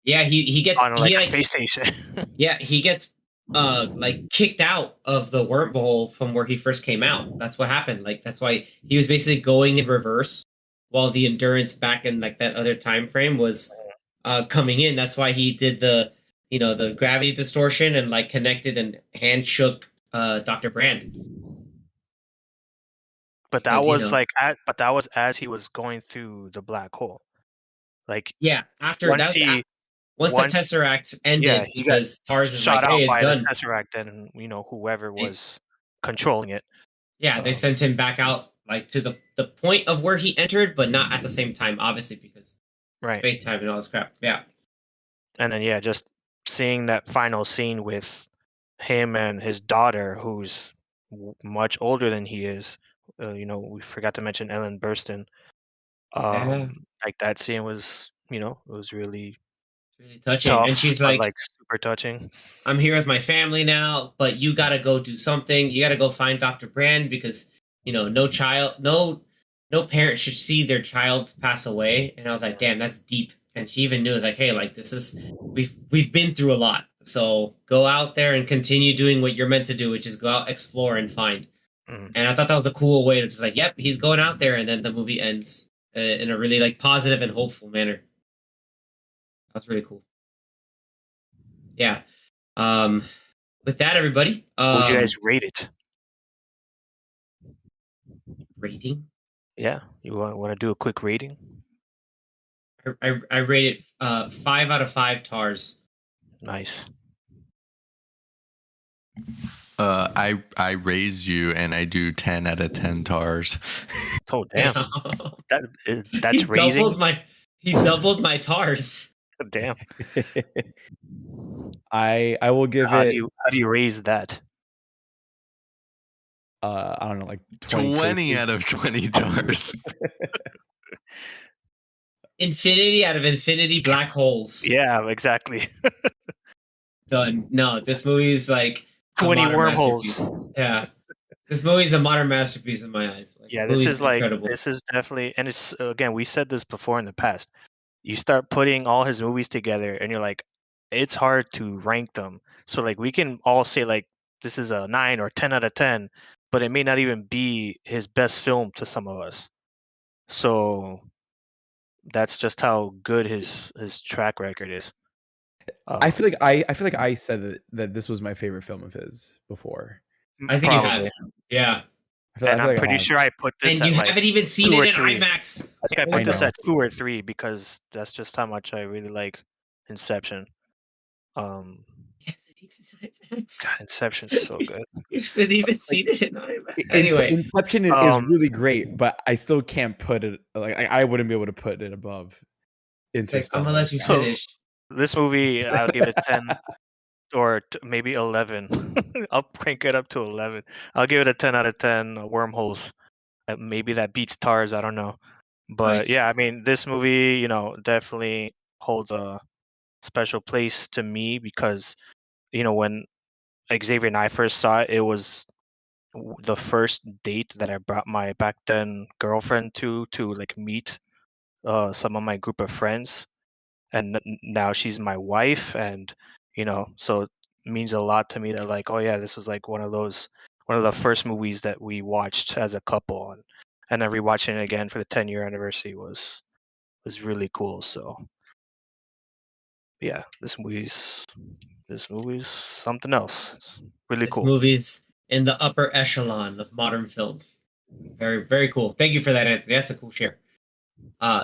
Yeah, he gets on like a space station. yeah, he gets like kicked out of the wormhole from where he first came out. That's what happened. Like that's why he was basically going in reverse while the endurance back in like that other time frame was coming in. That's why he did the gravity distortion and like connected and hand shook Dr. Brand. But that Because was but that was as he was going through the black hole. Like yeah, after once he once the once Tesseract yeah, ended he got because Tars is like, shot hey, out it's by the done. Tesseract and whoever They- was controlling it. Yeah, they sent him back out like to the point of where he entered, but not at the same time, obviously, because Right. space time and all this crap. Yeah. And then just seeing that final scene with him and his daughter, who's much older than he is. We forgot to mention Ellen Burstyn. Yeah. Like that scene was, it was really Really touching. And tough, she's but like, like super touching. I'm here with my family now, but you gotta go do something. You gotta go find Dr. Brand because, no parent should see their child pass away. And I was like, damn, that's deep. And she even knew, it was like, hey, like this is we've been through a lot. So go out there and continue doing what you're meant to do, which is go out, explore, and find. Mhm. And I thought that was a cool way to just like, yep, he's going out there, and then the movie ends in a really like positive and hopeful manner. That's really cool. Yeah. With that, everybody, What would you guys rate it? rating. Yeah, you want to do a quick rating? I rate it 5 out of 5 Tars. Nice. I raise you and I do 10 out of 10 Tars. Oh damn, that's he raising. He doubled my Tars. Damn. I will give How it. do you raise that? I don't know, like 20 20 out of 20 Tars. Infinity out of infinity black holes. Yeah, exactly. Done. No, this movie is like 20 wormholes. masterpiece. Yeah. This movie's a modern masterpiece in my eyes. Like, Yeah, this is incredible. This is definitely, and it's again, we said this before in the past. You start putting all his movies together, and you're like, it's hard to rank them. So like, we can all say like, this is a 9 or 10 out of 10, but it may not even be his best film to some of us. So that's just how good his track record is. I feel like I said that this was my favorite film of his before. I think probably. you have. Yeah. And I'm like pretty sure I put this and at you like haven't even seen 2 or it in 3. IMAX. I think I put this know. at 2 or 3 because that's just how much I really like Inception. Yes, it even IMAX. God, Inception's so good. Yes, it even seen it in IMAX. Anyway, Inception is really great, but I still can't put it like I wouldn't be able to put it above Interstellar. I'm gonna let you finish. This movie, I'll give it 10 or maybe 11. I'll crank it up to 11. I'll give it a 10 out of 10 wormholes. Maybe that beats Tars. I don't know. But Nice. yeah, I mean, this movie, definitely holds a special place to me because, when Xavier and I first saw it, it was the first date that I brought my back then girlfriend to like meet some of my group of friends, and now she's my wife, and so it means a lot to me that, like, oh yeah, this was like one of the first movies that we watched as a couple, and then rewatching it again for the 10-year anniversary was really cool. So yeah, this movie's something else. It's really This cool. movie's in the upper echelon of modern films. Very, very cool. Thank you for that, Anthony. That's a cool share.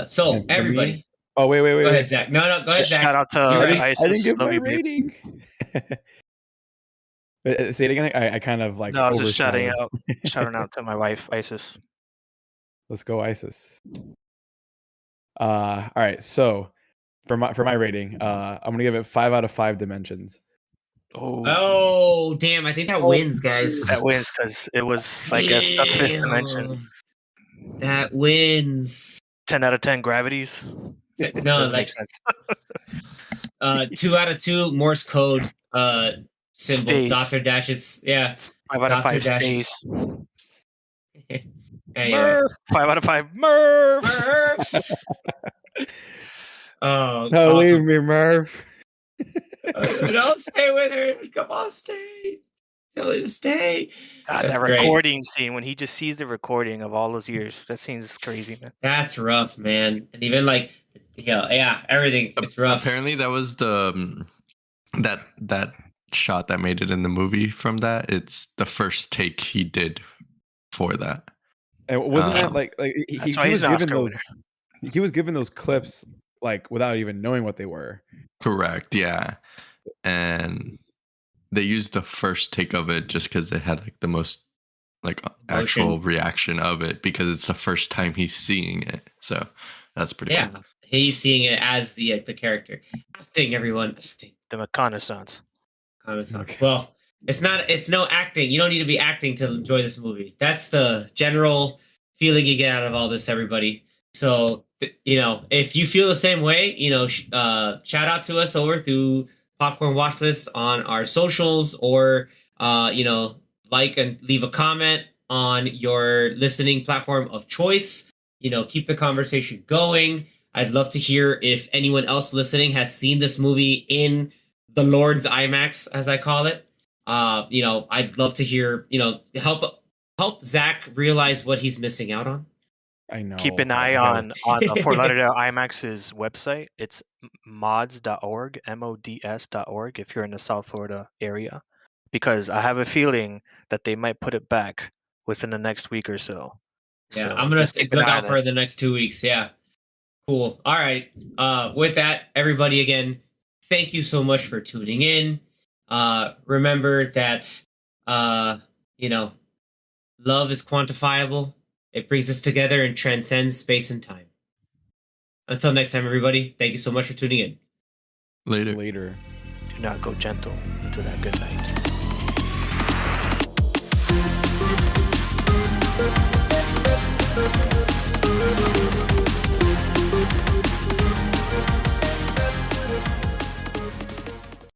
So And for everybody, me- Oh wait. go ahead, Zach. No, go ahead, Zach. Shout out to You're right. Isis. I didn't give Love my you, babe. rating. Say it again. I kind of like. No, I was just shouting overshadowed. out to my wife, Isis. Let's go, ISIS. All right. So for my rating, I'm gonna give it 5 out of 5 dimensions. Oh, damn. I think that wins, guys. That wins because it was, I guess, the fifth dimension. Damn. That wins. 10 out of 10 gravities. No, Doesn't like make sense. 2 out of 2 Morse code symbols, Stays. dots or dashes. Yeah. 5 out of Dots or 5 dashes. stays. Anyway. Murph. 5 out of 5 Murphs. Murphs. Oh, No, awesome. leave me, Murph. No, stay with her. Come on, stay. Tell her to stay. God, That's that great. recording scene when he just sees the recording of all those years. That scene's crazy, man. That's rough, man. And even like, everything. It's rough. Apparently, that was the that shot that made it in the movie. From that, it's the first take he did for that. And wasn't that like That's he why was he's an given Oscar those he was given those clips like without even knowing what they were. Correct. Yeah, and they used the first take of it just because it had like the most like actual reaction of it because it's the first time he's seeing it. So that's pretty cool. He's seeing it as the character. Acting, everyone. Acting. The reconnaissance. Okay. Well, it's no acting. You don't need to be acting to enjoy this movie. That's the general feeling you get out of all this, everybody. So, if you feel the same way, shout out to us over through Popcorn Watchlist on our socials, or like and leave a comment on your listening platform of choice. Keep the conversation going. I'd love to hear if anyone else listening has seen this movie in the Lord's IMAX, as I call it. I'd love to hear, help Zach realize what he's missing out on. I know. Keep an eye on Fort Lauderdale IMAX's website. It's mods.org, mods.org, if you're in the South Florida area, because I have a feeling that they might put it back within the next week or so. Yeah, so I'm going to look out for the next 2 weeks. Yeah. Cool. All right. With that, everybody, again, thank you so much for tuning in. Remember that, love is quantifiable. It brings us together and transcends space and time. Until next time, everybody, thank you so much for tuning in. Later. Do not go gentle into that good night.